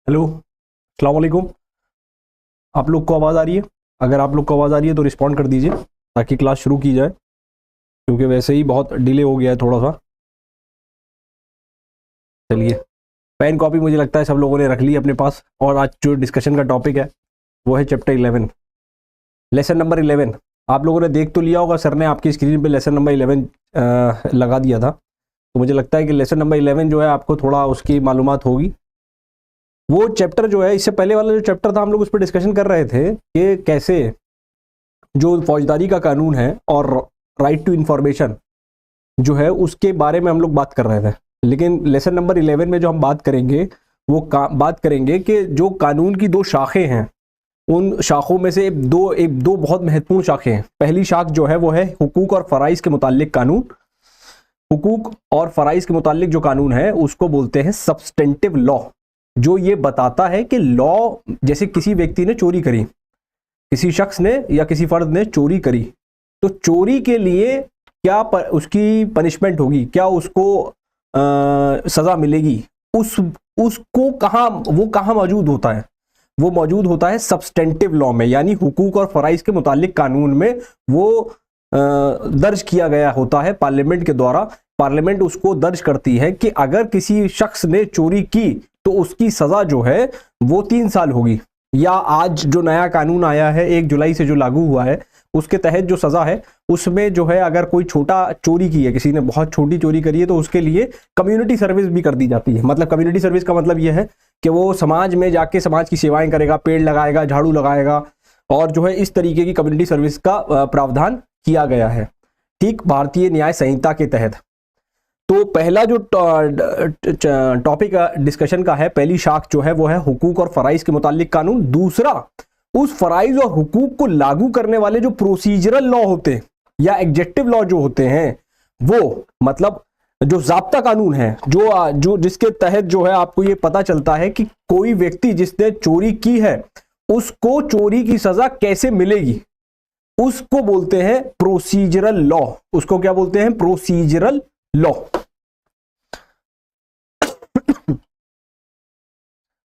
Hello, अस्सलाम वालेकुम। आप लोग को आवाज़ आ रही है? अगर आप लोग को आवाज़ आ रही है तो रिस्पॉन्ड कर दीजिए ताकि क्लास शुरू की जाए, क्योंकि वैसे ही बहुत डिले हो गया है थोड़ा सा। चलिए, पेन कॉपी मुझे लगता है सब लोगों ने रख ली अपने पास, और आज जो डिस्कशन का टॉपिक है वो है चैप्टर 11, लेसन नंबर 11। आप लोगों ने देख तो लिया होगा, सर ने आपकी स्क्रीन पे लेसन नंबर 11 लगा दिया था, तो मुझे लगता है कि लेसन नंबर 11 जो है आपको थोड़ा उसकी मालूमात होगी। वो चैप्टर जो है, इससे पहले वाला जो चैप्टर था हम लोग उस पर डिस्कशन कर रहे थे कि कैसे जो फौजदारी का कानून है और राइट टू इंफॉर्मेशन जो है उसके बारे में हम लोग बात कर रहे थे। लेकिन लेसन नंबर 11 में जो हम बात करेंगे वो बात करेंगे कि जो कानून की दो शाखें हैं, उन शाखों में से दो बहुत महत्वपूर्ण शाखें हैं। पहली शाख जो है वो है हुकूक और फराइज के मुताल्लिक कानून। हुकूक और फराइज के मुताल्लिक जो कानून है उसको बोलते हैं सब्सटेंटिव लॉ, जो ये बताता है कि लॉ, जैसे किसी व्यक्ति ने चोरी करी, किसी शख्स ने या किसी फर्द ने चोरी करी, तो चोरी के लिए क्या उसकी पनिशमेंट होगी, क्या उसको सजा मिलेगी, उसको कहाँ मौजूद होता है? वो मौजूद होता है सब्सटेंटिव लॉ में, यानी हुकूक और फराइज के मुतालिक कानून में वो दर्ज किया गया होता है पार्लियामेंट के द्वारा। पार्लियामेंट उसको दर्ज करती है कि अगर किसी शख्स ने चोरी की तो उसकी सजा जो है वो 3 साल होगी, या आज जो नया कानून आया है 1 जुलाई से जो लागू हुआ है उसके तहत जो सजा है उसमें जो है, अगर कोई छोटा चोरी की है, किसी ने बहुत छोटी चोरी करी है, तो उसके लिए कम्युनिटी सर्विस भी कर दी जाती है। मतलब कम्युनिटी सर्विस का मतलब यह है कि वो समाज में जाके समाज की सेवाएं करेगा, पेड़ लगाएगा, झाड़ू लगाएगा, और जो है इस तरीके की कम्युनिटी सर्विस का प्रावधान किया गया है, ठीक भारतीय न्याय संहिता के तहत। तो पहला जो टॉपिक डिस्कशन का है, पहली शाख जो है वो है हुकूक और फराइज के मुताल्लिक कानून। दूसरा, उस फराइज और हुकूक को लागू करने वाले जो प्रोसीजरल लॉ होते हैं या एग्जेक्टिव लॉ जो होते हैं, वो मतलब जो ज़ाब्ता कानून है, जो जिसके तहत जो है आपको ये पता चलता है कि कोई व्यक्ति जिसने चोरी की है उसको चोरी की सजा कैसे मिलेगी, उसको बोलते हैं प्रोसीजरल लॉ। उसको क्या बोलते हैं? Procedural law.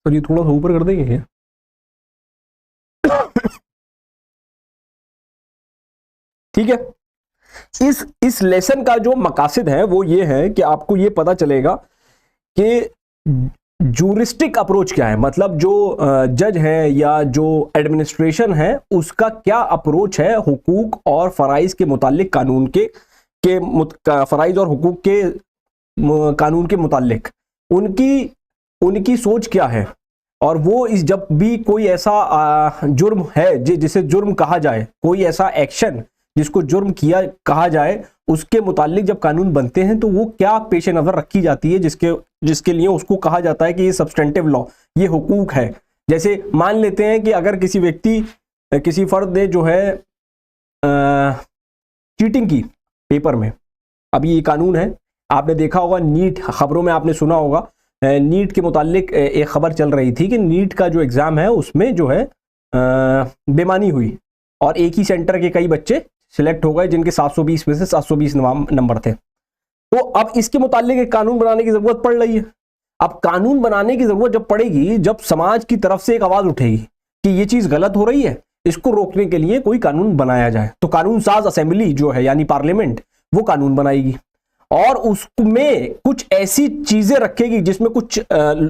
तो ये थोड़ा सा ऊपर कर देंगे क्या? ठीक है। इस लेसन का जो मकासद है वो ये है कि आपको ये पता चलेगा कि जूरिस्टिक अप्रोच क्या है, मतलब जो जज है या जो एडमिनिस्ट्रेशन है उसका क्या अप्रोच है हुकूक और फराइज के मुतालिक कानून के फराइज और हुकूक के कानून के मुतालिक उनकी सोच क्या है। और वो जब भी कोई ऐसा जुर्म है जिसे जुर्म कहा जाए, कोई ऐसा एक्शन जिसको जुर्म किया कहा जाए, उसके मुतालिक जब कानून बनते हैं तो वो क्या पेश नज़र रखी जाती है, जिसके लिए उसको कहा जाता है कि ये सब्सटेंटिव लॉ, ये हुकूक है। जैसे मान लेते हैं कि अगर किसी फर्द ने जो है चीटिंग की पेपर में, अभी ये कानून है, आपने देखा होगा नीट, खबरों में आपने सुना होगा नीट के मुतालिक एक खबर चल रही थी कि नीट का जो एग्ज़ाम है उसमें जो है बेईमानी हुई और एक ही सेंटर के कई बच्चे सिलेक्ट हो गए जिनके 720 में से 720 नंबर थे। तो अब इसके मुतालिक एक कानून बनाने की जरूरत पड़ रही है। अब कानून बनाने की जरूरत जब पड़ेगी, जब समाज की तरफ से एक आवाज उठेगी कि ये चीज गलत हो रही है, इसको रोकने के लिए कोई कानून बनाया जाए, तो कानून साज असेंबली जो है यानी पार्लियामेंट, वो कानून बनाएगी और उसमें कुछ ऐसी चीजें रखेगी जिसमें कुछ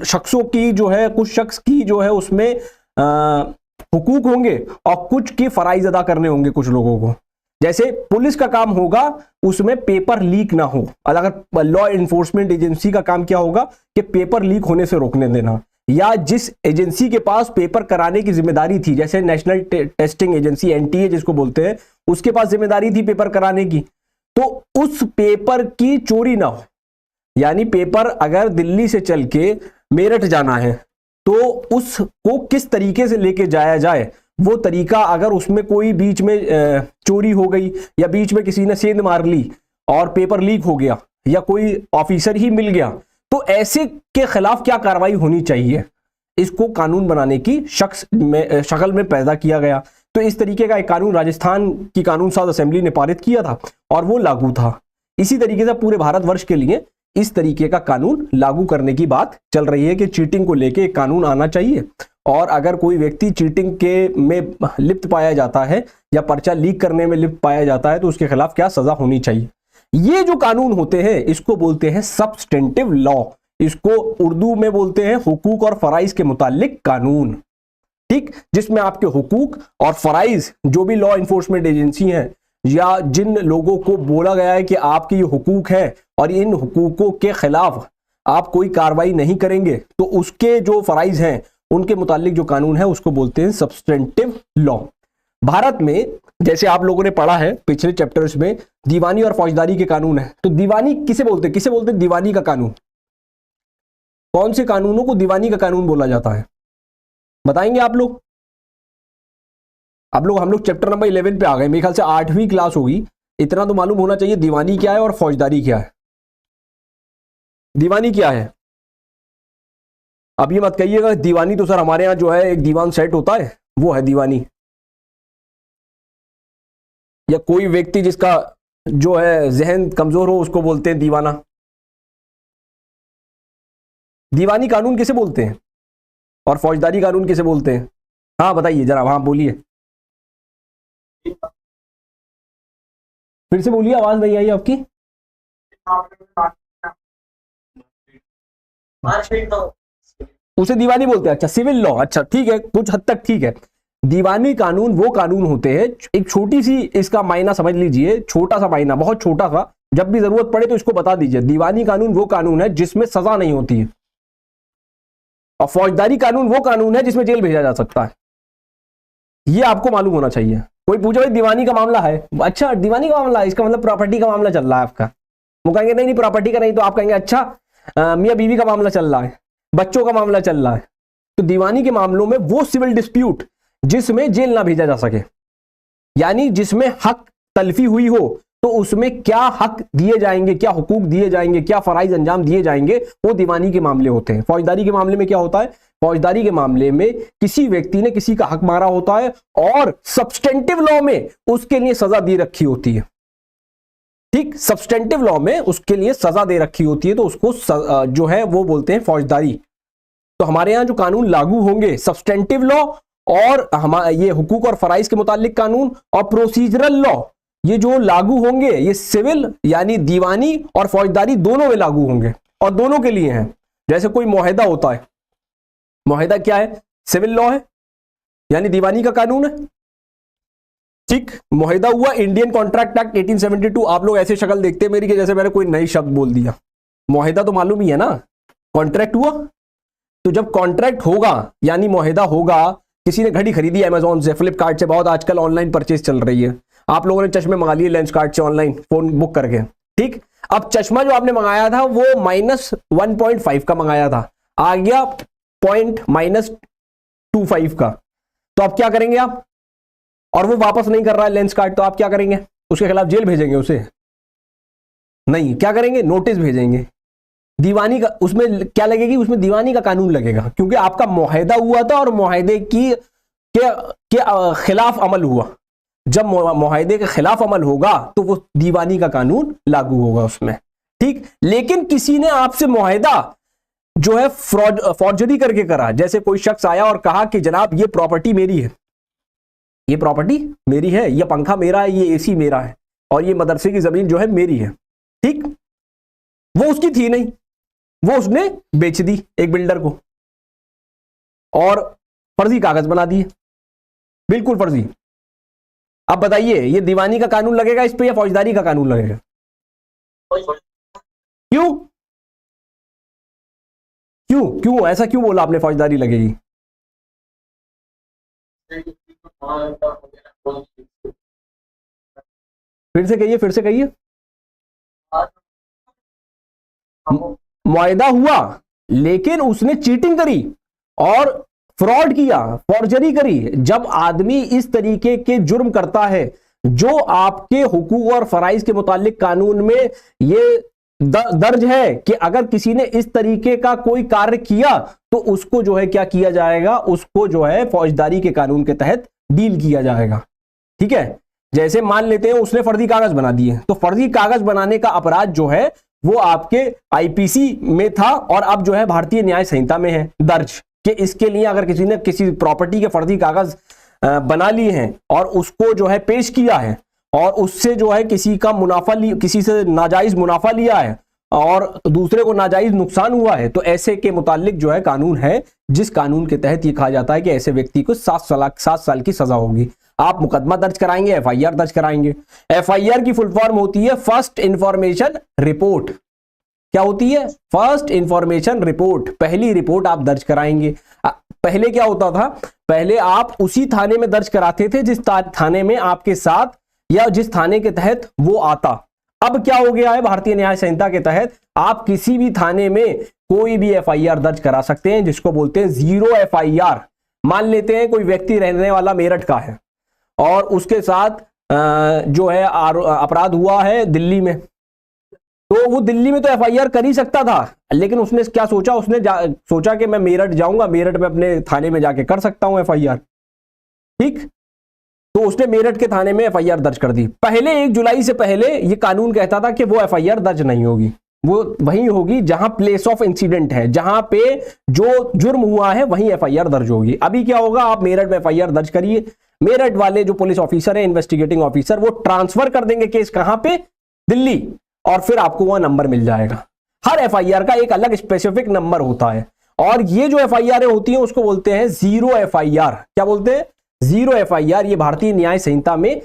शख्सों की जो है, कुछ शख्स की जो है उसमें हुकूक होंगे और कुछ के फराइज अदा करने होंगे कुछ लोगों को। जैसे पुलिस का काम होगा उसमें पेपर लीक ना हो, अगर लॉ एनफोर्समेंट एजेंसी का काम क्या होगा कि पेपर लीक होने से रोकने देना, या जिस एजेंसी के पास पेपर कराने की जिम्मेदारी थी, जैसे नेशनल टेस्टिंग एजेंसी एनटीए जिसको बोलते हैं, उसके पास जिम्मेदारी थी पेपर कराने की, तो उस पेपर की चोरी ना हो। यानी पेपर अगर दिल्ली से चल के मेरठ जाना है तो उसको किस तरीके से लेके जाया जाए, वो तरीका अगर उसमें कोई बीच में चोरी हो गई या बीच में किसी ने सेंध मार ली और पेपर लीक हो गया या कोई ऑफिसर ही मिल गया, तो ऐसे के खिलाफ क्या कार्रवाई होनी चाहिए, इसको कानून बनाने की शक्ल में पैदा किया गया। तो इस तरीके का एक कानून राजस्थान की कानून साज असेंबली ने पारित किया था और वो लागू था। इसी तरीके से पूरे भारतवर्ष के लिए इस तरीके का कानून लागू करने की बात चल रही है कि चीटिंग को लेके एक कानून आना चाहिए, और अगर कोई व्यक्ति चीटिंग के में लिप्त पाया जाता है या पर्चा लीक करने में लिप्त पाया जाता है तो उसके खिलाफ क्या सजा होनी चाहिए। ये जो कानून होते हैं इसको बोलते हैं सब्सटेंटिव लॉ, इसको उर्दू में बोलते हैं हुकूक और फराइज के मुतालिक कानून। ठीक, जिसमें आपके हुकूक और फराइज जो भी लॉ इन्फोर्समेंट एजेंसी हैं या जिन लोगों को बोला गया है कि आपके ये हुकूक है और इन हुकूकों के खिलाफ आप कोई कार्रवाई नहीं करेंगे, तो उसके जो फराइज हैं उनके मुतालिक जो कानून है उसको बोलते हैं सब्सटेंटिव लॉ। भारत में जैसे आप लोगों ने पढ़ा है पिछले चैप्टर्स में दीवानी और फौजदारी के कानून है, तो दीवानी किसे बोलते हैं, किसे बोलते हैं दीवानी का कानून? कौन से कानूनों को दीवानी का कानून बोला जाता है, बताएंगे आप लोग? हम लोग चैप्टर नंबर 11 पे आ गए, मेरे ख्याल से 8वीं क्लास होगी, इतना तो मालूम होना चाहिए दीवानी क्या है और फौजदारी क्या है। दीवानी क्या है? अब ये मत कहिएगा दीवानी तो सर हमारे यहां जो है एक दीवान सेट होता है वो है दीवानी, या कोई व्यक्ति जिसका जो है जहन कमजोर हो उसको बोलते हैं दीवाना। दीवानी कानून किसे बोलते हैं और फौजदारी कानून किसे बोलते हैं? हाँ बताइए जरा, हाँ बोलिए, फिर से बोलिए, आवाज नहीं आई आपकी। उसे दीवानी बोलते हैं, अच्छा सिविल लॉ, अच्छा ठीक है, कुछ हद तक ठीक है। दीवानी कानून वो कानून होते हैं, एक छोटी सी इसका मायना समझ लीजिए, छोटा सा मायना, बहुत छोटा सा, जब भी जरूरत पड़े तो इसको बता दीजिए। दीवानी कानून वो कानून है जिसमें सजा नहीं होती है, और फौजदारी कानून वो कानून है जिसमें जेल भेजा जा सकता है। ये आपको मालूम होना चाहिए। कोई पूछे भाई दीवानी का मामला है, अच्छा दीवानी का मामला है, इसका मतलब प्रॉपर्टी का मामला चल रहा है आपका। वो कहेंगे नहीं नहीं प्रॉपर्टी का नहीं, तो आप कहेंगे अच्छा मियां बीवी का मामला चल रहा है, बच्चों का मामला चल रहा है। तो दीवानी के मामलों में वो सिविल डिस्प्यूट जिसमें जेल ना भेजा जा सके, यानी जिसमें हक तलफी हुई हो, तो उसमें क्या हक दिए जाएंगे, क्या हुकूक दिए जाएंगे, क्या फराइज अंजाम दिए जाएंगे, वो दीवानी के मामले होते हैं। फौजदारी के मामले में क्या होता है? फौजदारी के मामले में किसी व्यक्ति ने किसी का हक मारा होता है और सब्सटेंटिव लॉ में उसके लिए सजा दे रखी होती है। ठीक, सब्सटेंटिव लॉ में उसके लिए सजा दे रखी होती है, तो उसको जो है वो बोलते हैं फौजदारी। तो हमारे यहां जो कानून लागू होंगे सब्सटेंटिव लॉ और ये हुकूक और फराइज के मुतालिक कानून और प्रोसीजरल लॉ, ये जो लागू होंगे ये सिविल यानी दीवानी और फौजदारी दोनों में लागू होंगे, और दोनों के लिए हैं। जैसे कोई मुआहदा होता है, मुआहदा क्या है? सिविल लॉ है, यानी दीवानी का कानून है। ठीक, मुआहदा हुआ इंडियन कॉन्ट्रैक्ट एक्ट 1872। आप लोग ऐसे शक्ल देखते हैं मेरी कि जैसे मैंने कोई नई शब्द बोल दिया। मुआहदा तो मालूम ही है ना, कॉन्ट्रैक्ट हुआ। तो जब कॉन्ट्रैक्ट होगा यानी मुआहदा होगा, किसी ने घड़ी खरीदी अमेजोन से, फ्लिपकार्ट से, बहुत आजकल ऑनलाइन परचेज चल रही है, आप लोगों ने चश्मे मंगा लिए लेंस कार्ट से ऑनलाइन फोन बुक करके। ठीक, अब चश्मा जो आपने मंगाया था वो -1.5 का मंगाया था, आ गया -25 का, तो अब क्या करेंगे आप? और वो वापस नहीं कर रहा है लेंस कार्ट, तो आप क्या करेंगे? उसके खिलाफ जेल भेजेंगे उसे? नहीं, क्या करेंगे? नोटिस भेजेंगे। दीवानी का उसमें क्या लगेगी? उसमें दीवानी का कानून लगेगा, क्योंकि आपका मुआहदा हुआ था और मुआहदे के खिलाफ अमल हुआ। जब मुआहदे के खिलाफ अमल होगा तो वो दीवानी का कानून लागू होगा उसमें। ठीक, लेकिन किसी ने आपसे मुआहदा जो है फॉर्जरी करके करा, जैसे कोई शख्स आया और कहा कि जनाब ये प्रॉपर्टी मेरी है, ये प्रॉपर्टी मेरी है, ये पंखा मेरा है, ये एसी मेरा है, और ये मदरसे की जमीन जो है मेरी है। ठीक, वो उसकी थी नहीं, वो उसने बेच दी एक बिल्डर को और फर्जी कागज बना दिए, बिल्कुल फर्जी। अब बताइए ये दीवानी का कानून लगेगा इस पे या फौजदारी का कानून लगेगा? क्यों क्यों क्यों ऐसा क्यों बोला आपने फौजदारी लगेगी? फिर से कहिए, फिर से कहिए। मुआहदा हुआ लेकिन उसने चीटिंग करी और फ्रॉड किया, फॉर्जरी करी। जब आदमी इस तरीके के जुर्म करता है जो आपके हुकूक और फराइज के मुतालिक कानून में ये दर्ज है कि अगर किसी ने इस तरीके का कोई कार्य किया तो उसको जो है क्या किया जाएगा? उसको जो है फौजदारी के कानून के तहत डील किया जाएगा। ठीक है, जैसे मान लेते हैं उसने फर्जी कागज बना दिए, तो फर्जी कागज बनाने का अपराध जो है वो आपके आईपीसी में था और अब जो है भारतीय न्याय संहिता में है दर्ज, कि इसके लिए अगर किसी ने किसी प्रॉपर्टी के फर्जी कागज बना लिए हैं और उसको जो है पेश किया है और उससे जो है किसी का किसी से नाजायज मुनाफा लिया है और दूसरे को नाजायज नुकसान हुआ है, तो ऐसे के मुतालिक जो है कानून है, जिस कानून के तहत ये कहा जाता है कि ऐसे व्यक्ति को 7 साल की सजा होगी। आप मुकदमा दर्ज कराएंगे, एफआईआर दर्ज कराएंगे। एफआईआर की फुल फॉर्म होती है फर्स्ट इंफॉर्मेशन रिपोर्ट। क्या होती है? फर्स्ट इंफॉर्मेशन रिपोर्ट, पहली रिपोर्ट आप दर्ज कराएंगे। पहले क्या होता था? पहले आप उसी थाने में दर्ज कराते थे जिस थाने में आपके साथ या जिस थाने के तहत वो आता। अब क्या हो गया है? भारतीय न्याय संहिता के तहत आप किसी भी थाने में कोई भी एफआईआर दर्ज करा सकते हैं, जिसको बोलते हैं जीरो एफआईआर। मान लेते हैं कोई व्यक्ति रहने वाला मेरठ का है और उसके साथ जो है अपराध हुआ है दिल्ली में, तो वो दिल्ली में तो एफआईआर कर ही सकता था, लेकिन उसने क्या सोचा? उसने सोचा कि मैं मेरठ जाऊंगा, मेरठ में अपने थाने में जाके कर सकता हूं एफआईआर। ठीक, तो उसने मेरठ के थाने में एफआईआर दर्ज कर दी। पहले 1 जुलाई से पहले ये कानून कहता था कि वो एफआईआर दर्ज नहीं होगी, वो वहीं होगी जहां प्लेस ऑफ इंसिडेंट है, जहां पे जो जुर्म हुआ है वहीं एफआईआर दर्ज होगी। अभी क्या होगा? आप मेरठ में एफआईआर दर्ज करिए, मेरठ वाले जो पुलिस ऑफिसर है, इन्वेस्टिगेटिंग ऑफिसर, वो ट्रांसफर कर देंगे केस कहां पे? दिल्ली, और फिर आपको वह नंबर मिल जाएगा। हर एफआईआर का एक अलग स्पेसिफिक नंबर होता है और ये जो एफआईआर होती है उसको बोलते हैं जीरो एफआईआर। क्या बोलते हैं? Zero FIR. ये भारतीय न्याय संहिता में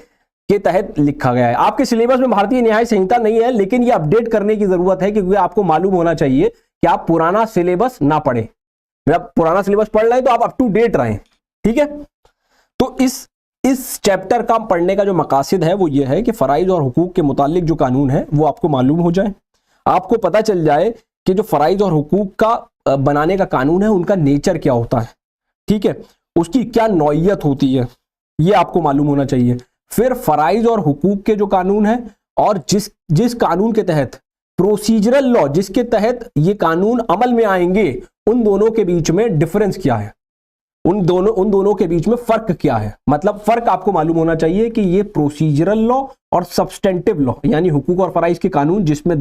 के तहत लिखा गया है। आपके सिलेबस में भारतीय न्याय संहिता नहीं है, लेकिन ये अपडेट करने की जरूरत है, क्योंकि आपको मालूम होना चाहिए कि आप पुराना सिलेबस ना पढ़ें। जब पुराना सिलेबस पढ़ रहे हैं तो आप अप टू डेट रहें। ठीक है, तो इस चैप्टर का पढ़ने का जो मकासद है वो ये है कि फराइज और हुकूक के मुतालिक जो कानून है वो आपको मालूम हो जाए, आपको पता चल जाए कि जो फराइज और हुकूक का बनाने का कानून है उनका नेचर क्या होता है। ठीक है, उसकी क्या नौइयत होती है, ये आपको मालूम होना चाहिए। फिर फराइज और हुकूक के जो कानून है और जिस कानून के तहत प्रोसीजरल लॉ, जिसके तहत ये कानून अमल में आएंगे, उन दोनों के बीच में डिफरेंस क्या है, उन दोनों के बीच में फर्क क्या है। मतलब फर्क आपको मालूम होना चाहिए कि ये प्रोसीजरल लॉ और सब्सटेंटिव लॉ, यानी हुकूक और फराइज के कानून जिसमें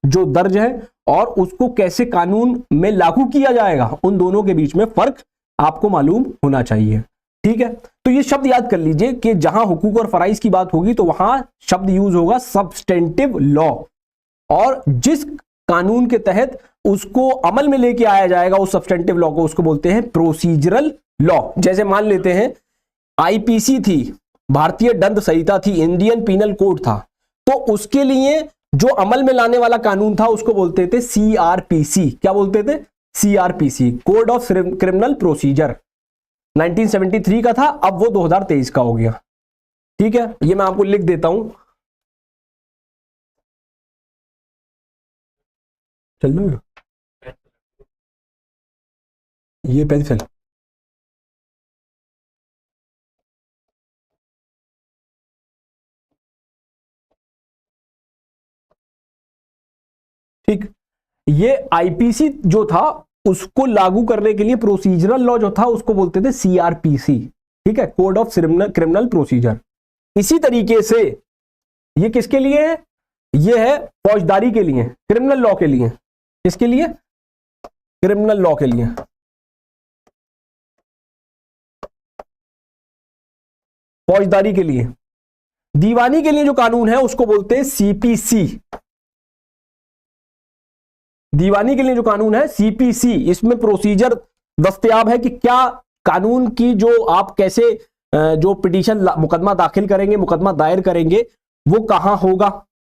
जो दर्ज है और उसको कैसे कानून में लागू किया जाएगा, उन दोनों के बीच में फर्क आपको मालूम होना चाहिए। ठीक है, तो ये शब्द याद कर लीजिए कि जहां हुकूक और फराइज की बात होगी तो वहां शब्द यूज होगा सब्सटेंटिव लॉ, और जिस कानून के तहत उसको अमल में लेके आया जाएगा उस सब्सटेंटिव लॉ को, उसको बोलते हैं प्रोसीजरल लॉ। जैसे मान लेते हैं आईपीसी थी, भारतीय दंड संहिता थी, इंडियन पीनल कोड था, तो उसके लिए जो अमल में लाने वाला कानून था उसको बोलते थे सीआरपीसी। क्या बोलते थे? CrPC, code of criminal procedure. 1973 का था, अब वो 2023 का हो गया। ठीक है, ये मैं आपको लिख देता हूं, चल लो ये पेंसिल। ठीक, ये आईपीसी जो था उसको लागू करने के लिए प्रोसीजरल लॉ जो था उसको बोलते थे सीआरपीसी। ठीक है, कोड ऑफ क्रिमिनल प्रोसीजर। इसी तरीके से ये किसके लिए है? ये है फौजदारी के लिए, क्रिमिनल लॉ के लिए। किसके लिए? क्रिमिनल लॉ के लिए। फौजदारी के लिए। दीवानी के लिए जो कानून है उसको बोलते हैं सीपीसी। दीवानी के लिए जो कानून है सीपीसी, इसमें प्रोसीजर दस्तयाब है कि क्या कानून की जो आप कैसे जो पिटीशन मुकदमा दाखिल करेंगे, मुकदमा दायर करेंगे, वो कहां होगा,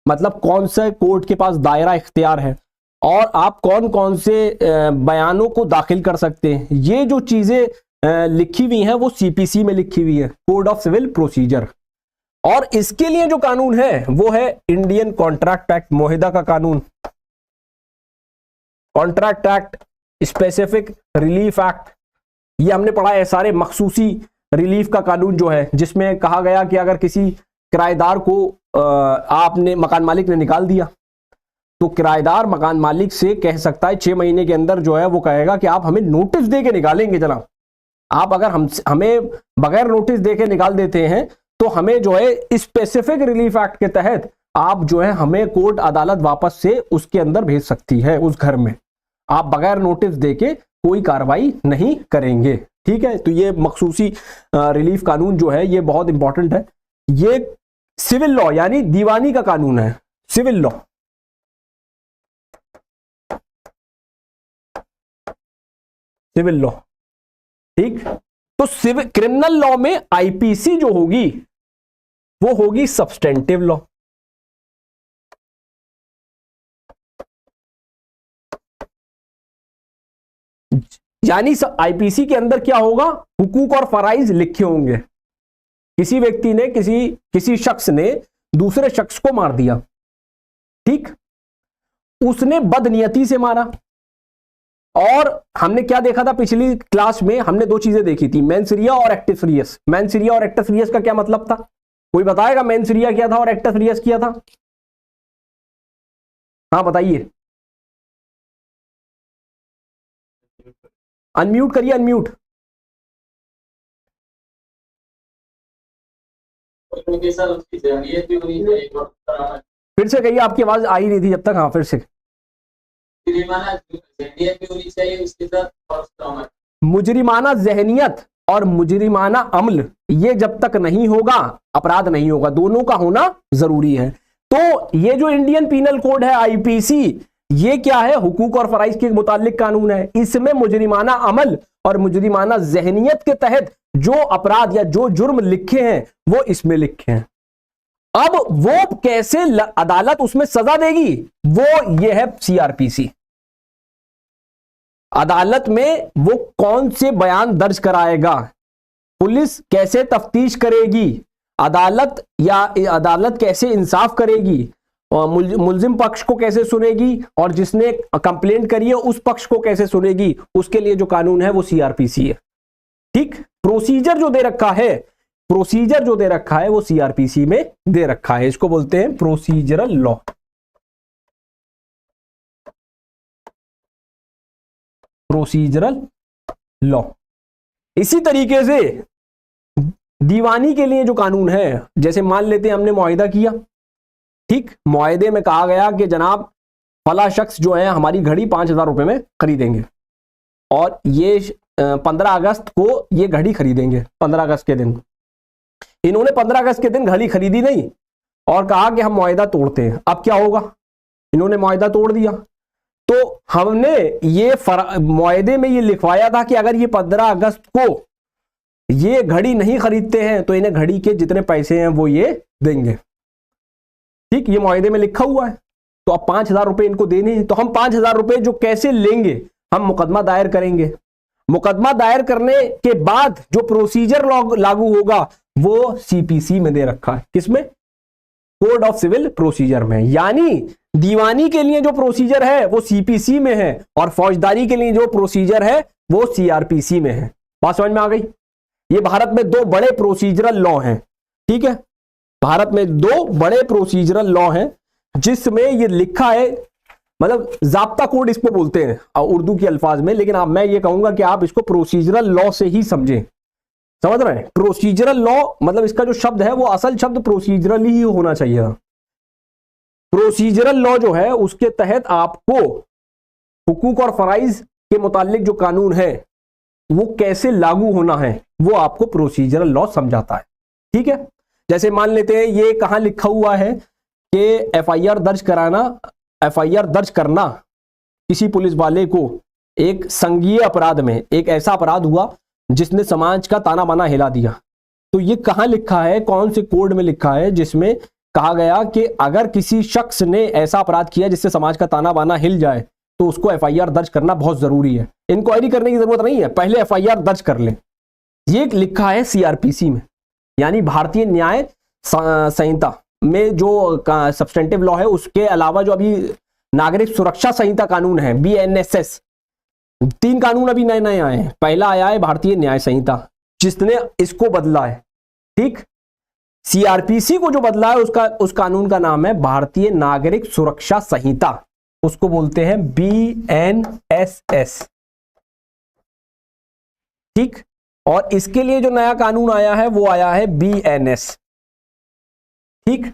मतलब कौन से कोर्ट के पास दायरा इख्तियार है और आप कौन कौन से बयानों को दाखिल कर सकते हैं। ये जो चीजें लिखी हुई हैं वो सीपीसी में लिखी हुई है, कोड ऑफ सिविल प्रोसीजर। और इसके लिए जो कानून है वो है इंडियन कॉन्ट्रैक्ट एक्ट, मुआहिदा का कानून, contract act, specific relief act. ये हमने पढ़ा है सारे, मखसूसी रिलीफ का कानून जो है, जिसमें कहा गया कि अगर किसी किराएदार को आपने मकान मालिक ने निकाल दिया तो किराएदार मकान मालिक से कह सकता है 6 महीने के अंदर जो है वो कहेगा कि आप हमें नोटिस दे के निकालेंगे जनाब। आप अगर हमें बगैर नोटिस दे के निकाल देते हैं तो हमें जो है स्पेसिफिक रिलीफ एक्ट के तहत आप जो है हमें कोर्ट अदालत वापस से उसके अंदर भेज सकती है, उस घर में आप बगैर नोटिस देके कोई कार्रवाई नहीं करेंगे। ठीक है, तो ये मखसूसी रिलीफ कानून जो है ये बहुत इंपॉर्टेंट है। ये सिविल लॉ यानी दीवानी का कानून है, सिविल लॉ। सिविल लॉ, ठीक। तो सिविल क्रिमिनल लॉ में आईपीसी जो होगी वो होगी सब्सटेंटिव लॉ। यानी आईपीसी के अंदर क्या होगा, हुकूक और फराइज लिखे होंगे। किसी व्यक्ति ने किसी शख्स ने दूसरे शख्स को मार दिया, ठीक, उसने बदनियती से मारा। और हमने क्या देखा था पिछली क्लास में, हमने दो चीजें देखी थी, मेंस रिया और एक्टिव रियस। मेंस रिया और एक्टिव रियस का क्या मतलब था, कोई बताएगा? मेंस रिया क्या था और एक्टिव रियस क्या था? हाँ बताइए, अनम्यूट करिए, अनम्यूट। फिर से कहिए, आपकी आवाज आई नहीं थी जब तक। हाँ फिर से। मुजरिमाना जहनियत और मुजरिमाना अमल, ये जब तक नहीं होगा अपराध नहीं होगा, दोनों का होना जरूरी है। तो ये जो इंडियन पीनल कोड है आईपीसी, ये क्या है, हुकूक और फराइज के मुतालिक कानून है। इसमें मुजरिमाना अमल और मुजरिमाना जहनियत के तहत जो अपराध या जो जुर्म लिखे हैं वो इसमें लिखे हैं। अब वो कैसे अदालत उसमें सजा देगी, वो ये है सीआरपीसी। अदालत में वो कौन से बयान दर्ज कराएगा, पुलिस कैसे तफ्तीश करेगी, अदालत कैसे इंसाफ करेगी, और मुल्जिम पक्ष को कैसे सुनेगी, और जिसने कंप्लेंट करी है उस पक्ष को कैसे सुनेगी, उसके लिए जो कानून है वो सीआरपीसी है। ठीक, प्रोसीजर जो दे रखा है, प्रोसीजर जो दे रखा है वो सीआरपीसी में दे रखा है। इसको बोलते हैं प्रोसीजरल लॉ। Procedural law. इसी तरीके से दीवानी के लिए जो कानून है, जैसे मान लेते हैं हमने मुआहिदा किया, ठीक, मुआहिदे में कहा गया कि जनाब फला शख्स जो है हमारी घड़ी 5,000 रुपए में खरीदेंगे, और ये 15 अगस्त को ये घड़ी खरीदेंगे। 15 अगस्त के दिन इन्होंने 15 अगस्त के दिन घड़ी खरीदी नहीं और कहा कि हम मुआहिदा तोड़ते हैं। अब क्या होगा, इन्होंने मुआहिदा तोड़ दिया, तो हमने ये मुआहिदे में ये लिखवाया था कि अगर ये 15 अगस्त को ये घड़ी नहीं खरीदते हैं तो इन्हें घड़ी के जितने पैसे हैं वो ये देंगे। ठीक, ये मुआहिदे में लिखा हुआ है। तो अब 5,000 रुपए इनको देने हैं, तो हम 5,000 रुपए जो कैसे लेंगे, हम मुकदमा दायर करेंगे। मुकदमा दायर करने के बाद जो प्रोसीजर लागू होगा वो सीपीसी में दे रखा है। किसमें? कोड ऑफ सिविल प्रोसीजर में। यानी दीवानी के लिए जो प्रोसीजर है वो सीपीसी में है, और फौजदारी के लिए जो प्रोसीजर है वो सीआरपीसी में है। बात समझ में आ गई? ये भारत में दो बड़े प्रोसीजरल लॉ हैं। ठीक है, भारत में दो बड़े प्रोसीजरल लॉ हैं जिसमें ये लिखा है, मतलब जाब्ता कोड इसको बोलते हैं उर्दू के अल्फाज में, लेकिन मैं ये कहूंगा कि आप इसको प्रोसीजरल लॉ से ही समझें। समझ रहे हैं? प्रोसीजरल लॉ मतलब इसका जो शब्द है वो असल शब्द प्रोसीजरल ही होना चाहिए। प्रोसीजरल लॉ जो है उसके तहत आपको हुकूक और फराइज के मुतालिक जो कानून है वो कैसे लागू होना है वो आपको प्रोसीजरल लॉ समझाता है। ठीक है, जैसे मान लेते हैं ये कहां लिखा हुआ है कि एफआईआर दर्ज करना किसी पुलिस वाले को एक संज्ञेय अपराध में, एक ऐसा अपराध हुआ जिसने समाज का ताना बाना हिला दिया। तो ये कहां लिखा है, कौन से कोड में लिखा है, जिसमें कहा गया कि अगर किसी शख्स ने ऐसा अपराध किया जिससे समाज का ताना बाना हिल जाए तो उसको एफआईआर दर्ज करना बहुत जरूरी है। इंक्वायरी करने की जरूरत नहीं है, पहले एफआईआर दर्ज कर लें। ये लिखा है सीआरपीसी में, यानी भारतीय न्याय संहिता में जो सब्सटेंटिव लॉ है उसके अलावा जो अभी नागरिक सुरक्षा संहिता कानून है बीएनएसएस, 3 कानून अभी नए नए आए हैं। पहला आया है भारतीय न्याय संहिता जिसने इसको बदला है। ठीक, सीआरपीसी को जो बदला है उस कानून का नाम है भारतीय नागरिक सुरक्षा संहिता, उसको बोलते हैं बीएनएसएस। ठीक, और इसके लिए जो नया कानून आया है वो आया है बीएनएस। ठीक,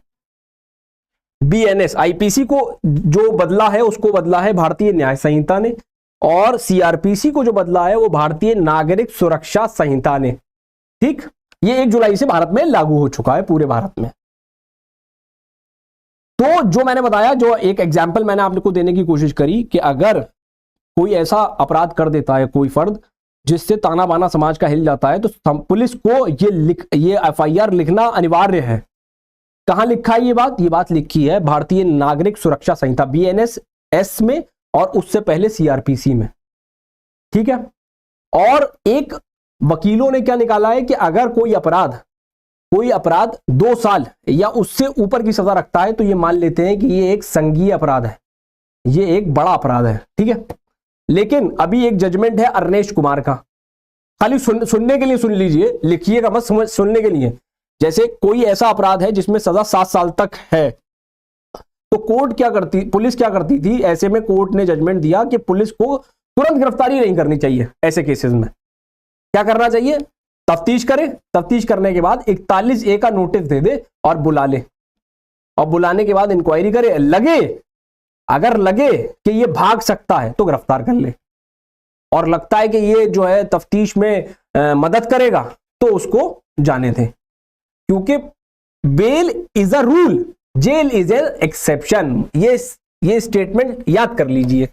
बीएनएस आईपीसी को जो बदला है उसको बदला है भारतीय न्याय संहिता ने, और सीआरपीसी को जो बदला है वो भारतीय नागरिक सुरक्षा संहिता ने। ठीक, ये 1 जुलाई से भारत में लागू हो चुका है पूरे भारत में। तो जो मैंने बताया, जो एक एग्जाम्पल मैंने आपको देने की कोशिश करी कि अगर कोई ऐसा अपराध कर देता है कोई फर्द जिससे ताना बाना समाज का हिल जाता है, तो पुलिस को ये एफआईआर लिखना अनिवार्य है। कहां लिखा है ये बात लिखी है भारतीय नागरिक सुरक्षा संहिता बीएनएस में, और उससे पहले सीआरपीसी में। ठीक है, और एक वकीलों ने क्या निकाला है कि अगर कोई अपराध 2 साल या उससे ऊपर की सजा रखता है तो ये मान लेते हैं कि ये एक संज्ञेय अपराध है, ये एक बड़ा अपराध है। ठीक है, लेकिन अभी एक जजमेंट है अर्नेश कुमार का, खाली सुनने के लिए सुन लीजिए, लिखिएगा मत, सुनने के लिए। जैसे कोई ऐसा अपराध है जिसमें सजा 7 साल तक है, तो पुलिस क्या करती थी, ऐसे में कोर्ट ने जजमेंट दिया कि पुलिस को तुरंत गिरफ्तारी नहीं करनी चाहिए। ऐसे केसेस में क्या करना चाहिए, तफ्तीश करे, तफ्तीश करने के बाद 41A का नोटिस दे दे और बुला ले, और बुलाने के बाद इंक्वायरी करे, अगर लगे कि ये भाग सकता है तो गिरफ्तार कर ले, और लगता है कि ये जो है तफ्तीश में मदद करेगा तो उसको जाने दें। क्योंकि bail is a rule, jail is an exception. ये स्टेटमेंट याद कर लीजिए,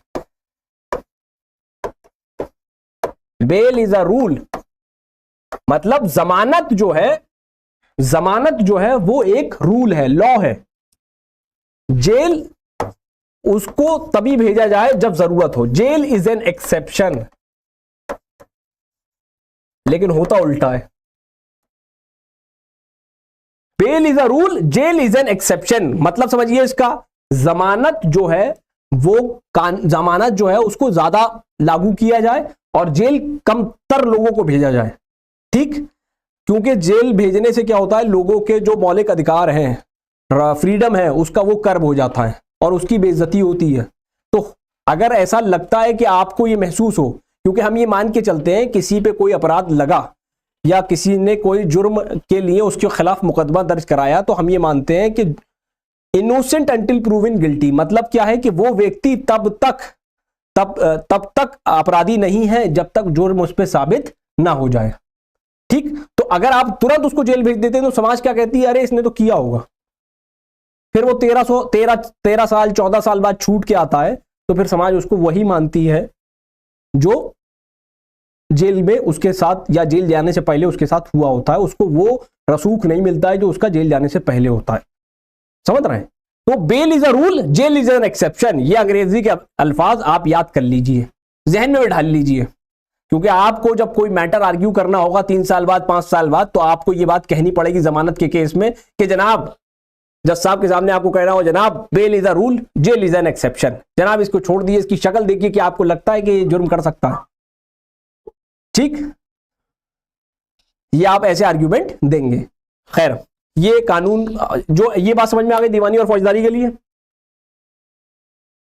बेल इज अ रूल मतलब जमानत जो है वो एक रूल है, लॉ है। जेल उसको तभी भेजा जाए जब जरूरत हो, जेल इज एन एक्सेप्शन। लेकिन होता उल्टा है, bail is a rule, jail is an exception. मतलब समझिए इसका, जमानत जो है उसको ज्यादा लागू किया जाए और जेल कमतर लोगों को भेजा जाए। ठीक, क्योंकि जेल भेजने से क्या होता है, लोगों के जो मौलिक अधिकार हैं, फ्रीडम है, उसका वो कर्ब हो जाता है और उसकी बेइज्जती होती है। तो अगर ऐसा लगता है कि आपको ये महसूस हो, क्योंकि हम ये मान के चलते हैं किसी पे कोई अपराध लगा या किसी ने कोई जुर्म के लिए उसके खिलाफ मुकदमा दर्ज कराया, तो हम ये मानते हैं कि इनोसेंट अंटिल प्रूवन गिल्टी। मतलब क्या है कि वो व्यक्ति तब तक अपराधी नहीं है जब तक जुर्म उस पर साबित ना हो जाए। ठीक, तो अगर आप तुरंत उसको जेल भेज देते हैं तो समाज क्या कहती है, अरे इसने तो किया होगा। फिर वो 13 साल 14 साल बाद छूट के आता है, तो फिर समाज उसको वही मानती है जो जेल में उसके साथ या जेल जाने से पहले उसके साथ हुआ होता है। उसको वो रसूख नहीं मिलता है जो उसका जेल जाने से पहले होता है। समझ रहे हैं? तो bail is a rule, jail is an exception. ये अंग्रेजी के अल्फाज आप याद कर लीजिए, जहन में बैठा लीजिए, क्योंकि आपको जब कोई मैटर आर्ग्यू करना होगा 3 साल बाद 5 साल बाद, तो आपको ये बात कहनी पड़ेगी जमानत के केस में कि जनाब, जज साहब के सामने आपको कहना हो, जनाब bail is a rule, jail is an exception. जनाब इसको छोड़ दिए, इसकी शक्ल देखिए कि आपको लगता है कि ये जुर्म कर सकता है। ठीक, ये आप ऐसे आर्ग्यूमेंट देंगे। खैर, ये कानून, जो ये बात समझ में आ गई दीवानी और फौजदारी के लिए।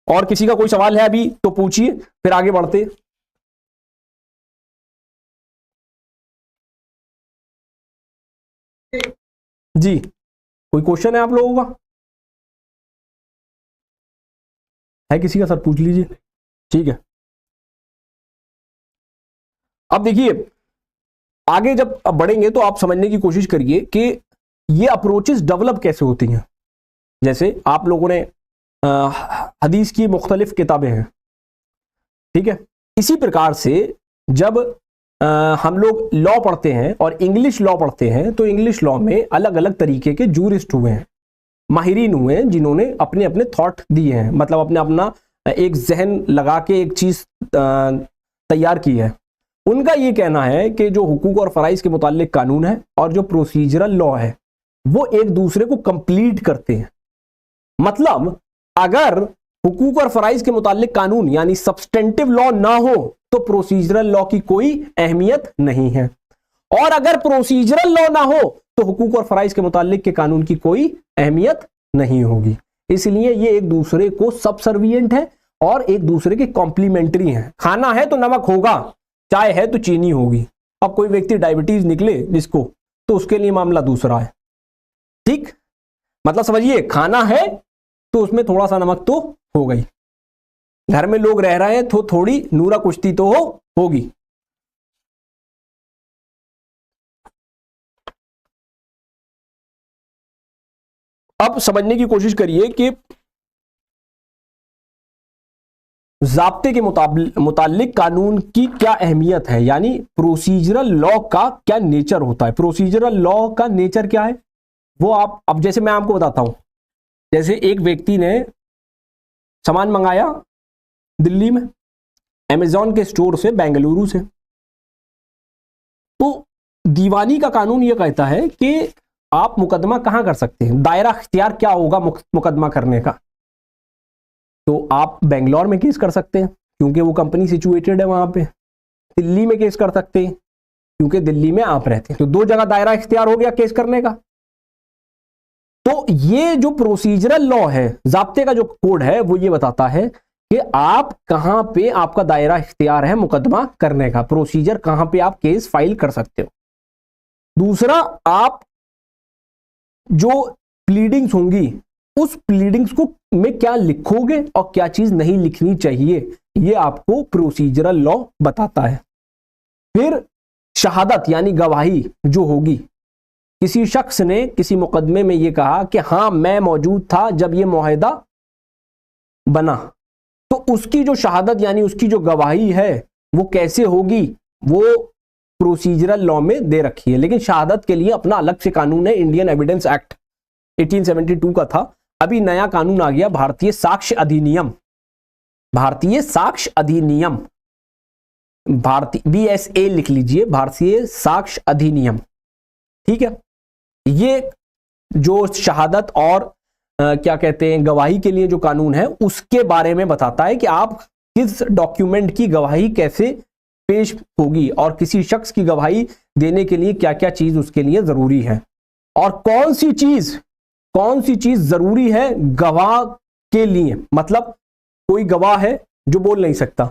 और किसी का कोई सवाल है अभी तो पूछिए, फिर आगे बढ़ते। जी, कोई क्वेश्चन है आप लोगों का? है किसी का? सर पूछ लीजिए। ठीक है, अब देखिए, आगे जब अब बढ़ेंगे तो आप समझने की कोशिश करिए कि ये अप्रोचेस डेवलप कैसे होती हैं। जैसे आप लोगों ने हदीस की मुख्तलिफ किताबें हैं, ठीक है, इसी प्रकार से जब हम लोग लॉ पढ़ते हैं और इंग्लिश लॉ पढ़ते हैं, तो इंग्लिश लॉ में अलग अलग तरीके के जूरिस्ट हुए हैं, माहिरीन हुए हैं, जिन्होंने अपने अपने थॉट दिए हैं, मतलब अपने अपना एक जहन लगा के एक चीज तैयार की है। उनका ये कहना है कि जो हुकूक और फराइज के मुताल्लिक कानून है और जो प्रोसीजरल लॉ है वो एक दूसरे को कंप्लीट करते हैं। मतलब अगर हुकूक और फराइज के मुताल्लिक कानून यानी सब्सटेंटिव लॉ ना हो तो प्रोसीजरल लॉ की कोई अहमियत नहीं है, और अगर प्रोसीजरल लॉ ना हो तो हुकूक और फराइज के मुताल्लिक के कानून की कोई अहमियत नहीं होगी। इसलिए ये एक दूसरे को सबसर्विएंट है और एक दूसरे के कॉम्प्लीमेंट्री हैं। खाना है तो नमक होगा, चाय है तो चीनी होगी। अब कोई व्यक्ति डायबिटीज निकले जिसको, तो उसके लिए मामला दूसरा है। ठीक, मतलब समझिए, खाना है तो उसमें थोड़ा सा नमक तो हो गई। घर में लोग रह रहे हैं तो थोड़ी नूरा कुश्ती तो होगी। अब समझने की कोशिश करिए कि ज़ाब्ते के मुतालिक कानून की क्या अहमियत है, यानी प्रोसीजरल लॉ का क्या नेचर होता है। प्रोसीजरल लॉ का नेचर क्या है वो आप, अब जैसे मैं आपको बताता हूं, जैसे एक व्यक्ति ने सामान मंगाया दिल्ली में अमेजॉन के स्टोर से, बेंगलुरु से, तो दीवानी का कानून यह कहता है कि आप मुकदमा कहां कर सकते हैं, दायरा इख्तियार क्या होगा मुकदमा करने का। तो आप बेंगलोर में केस कर सकते हैं क्योंकि वो कंपनी सिचुएटेड है वहां पे, दिल्ली में केस कर सकते हैं क्योंकि दिल्ली में आप रहते हैं। तो दो जगह दायरा इख्तियार हो गया केस करने का। तो ये जो प्रोसीजरल लॉ है, ज़ाब्ते का जो कोड है, वो ये बताता है कि आप कहां पे आपका दायरा इख्तियार है मुकदमा करने का, प्रोसीजर कहां पे आप केस फाइल कर सकते हो। दूसरा, आप जो प्लीडिंग्स होंगी उस प्लीडिंग्स को में क्या लिखोगे और क्या चीज नहीं लिखनी चाहिए, ये आपको प्रोसीजरल लॉ बताता है। फिर शहादत यानी गवाही जो होगी, किसी शख्स ने किसी मुकदमे में ये कहा कि हाँ मैं मौजूद था जब ये मुआहदा बना, तो उसकी जो शहादत यानी उसकी जो गवाही है वो कैसे होगी, वो प्रोसीजरल लॉ में दे रखी है। लेकिन शहादत के लिए अपना अलग से कानून है, इंडियन एविडेंस एक्ट 1872 का था। अभी नया कानून आ गया, भारतीय साक्ष्य अधिनियम, भारतीय साक्ष्य अधिनियम, भारतीय BSA लिख लीजिए, भारतीय साक्ष्य अधिनियम। ठीक है, ये जो शहादत और क्या कहते हैं गवाही के लिए जो कानून है उसके बारे में बताता है कि आप किस डॉक्यूमेंट की गवाही कैसे पेश होगी और किसी शख्स की गवाही देने के लिए क्या क्या चीज उसके लिए जरूरी है, और कौन सी चीज जरूरी है गवाह के लिए। मतलब कोई गवाह है जो बोल नहीं सकता,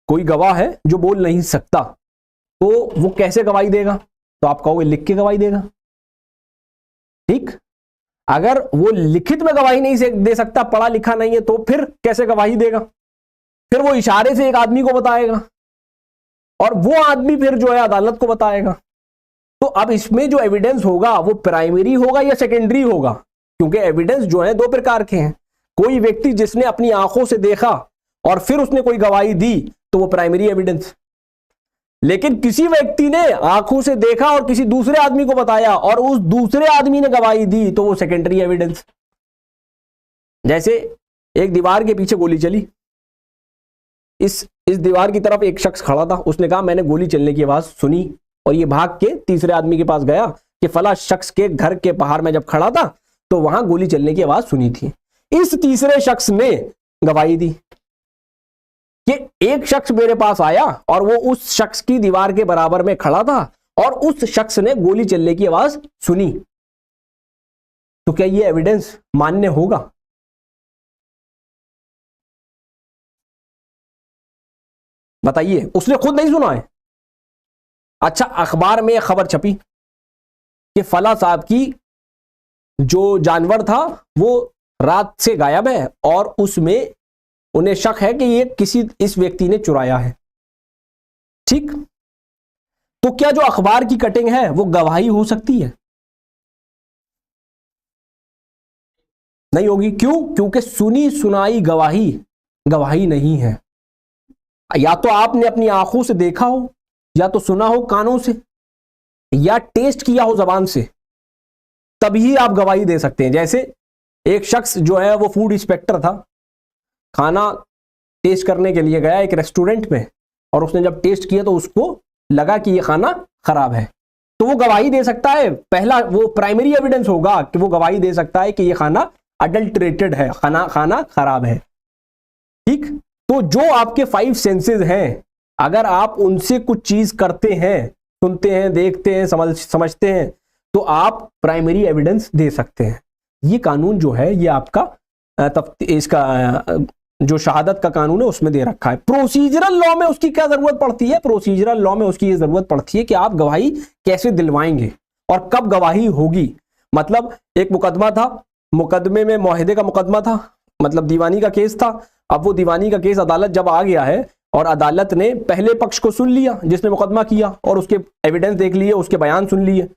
कोई गवाह है जो बोल नहीं सकता, तो वो कैसे गवाही देगा, तो आप कहोगे लिख के गवाही देगा। ठीक, अगर वो लिखित में गवाही नहीं दे सकता, पढ़ा लिखा नहीं है, तो फिर कैसे गवाही देगा, फिर वो इशारे से एक आदमी को बताएगा और वो आदमी फिर जो है अदालत को बताएगा। तो अब इसमें जो एविडेंस होगा वो प्राइमरी होगा या सेकेंडरी होगा, क्योंकि एविडेंस जो है दो प्रकार के हैं। कोई व्यक्ति जिसने अपनी आंखों से देखा और फिर उसने कोई गवाही दी तो वो प्राइमरी एविडेंस, लेकिन किसी व्यक्ति ने आंखों से देखा और किसी दूसरे आदमी को बताया और उस दूसरे आदमी ने गवाही दी तो वो सेकेंडरी एविडेंस। जैसे एक दीवार के पीछे गोली चली, इस दीवार की तरफ एक शख्स खड़ा था, उसने कहा मैंने गोली चलने की आवाज सुनी, और ये भाग के तीसरे आदमी के पास गया कि फला शख्स के घर के बाहर में जब खड़ा था तो वहां गोली चलने की आवाज सुनी थी। इस तीसरे शख्स ने गवाही दी कि एक शख्स मेरे पास आया और वो उस शख्स की दीवार के बराबर में खड़ा था और उस शख्स ने गोली चलने की आवाज सुनी। तो क्या ये एविडेंस मान्य होगा? बताइए, उसने खुद नहीं सुना है। अच्छा, अखबार में खबर छपी कि फला साहब की जो जानवर था वो रात से गायब है और उसमें उन्हें शक है कि ये इस व्यक्ति ने चुराया है। ठीक, तो क्या जो अखबार की कटिंग है वो गवाही हो सकती है? नहीं होगी। क्यों? क्योंकि सुनी सुनाई गवाही नहीं है। या तो आपने अपनी आंखों से देखा हो, या तो सुना हो कानों से, या टेस्ट किया हो जबान से, तभी आप गवाही दे सकते हैं। जैसे एक शख्स जो है वो फूड इंस्पेक्टर था, खाना टेस्ट करने के लिए गया एक रेस्टोरेंट में, और उसने जब टेस्ट किया तो उसको लगा कि ये खाना खराब है, तो वो गवाही दे सकता है। पहला वो प्राइमरी एविडेंस होगा कि वो गवाही दे सकता है कि ये खाना अडल्टरेटेड है, खाना खराब है। ठीक, तो जो आपके 5 सेंसेस हैं, अगर आप उनसे कुछ चीज करते हैं, सुनते हैं, देखते हैं, समझते हैं, तो आप प्राइमरी एविडेंस दे सकते हैं। ये कानून जो है ये आपका इसका जो शहादत का कानून है उसमें दे रखा है। प्रोसीजरल लॉ में उसकी क्या जरूरत पड़ती है? प्रोसीजरल लॉ में उसकी ये जरूरत पड़ती है कि आप गवाही कैसे दिलवाएंगे और कब गवाही होगी। मतलब एक मुकदमा था, मुकदमे में मुआहदे का मुकदमा था, मतलब दीवानी का केस था। अब वो दीवानी का केस अदालत जब आ गया है और अदालत ने पहले पक्ष को सुन लिया जिसने मुकदमा किया और उसके एविडेंस देख लिए, उसके बयान सुन लिए।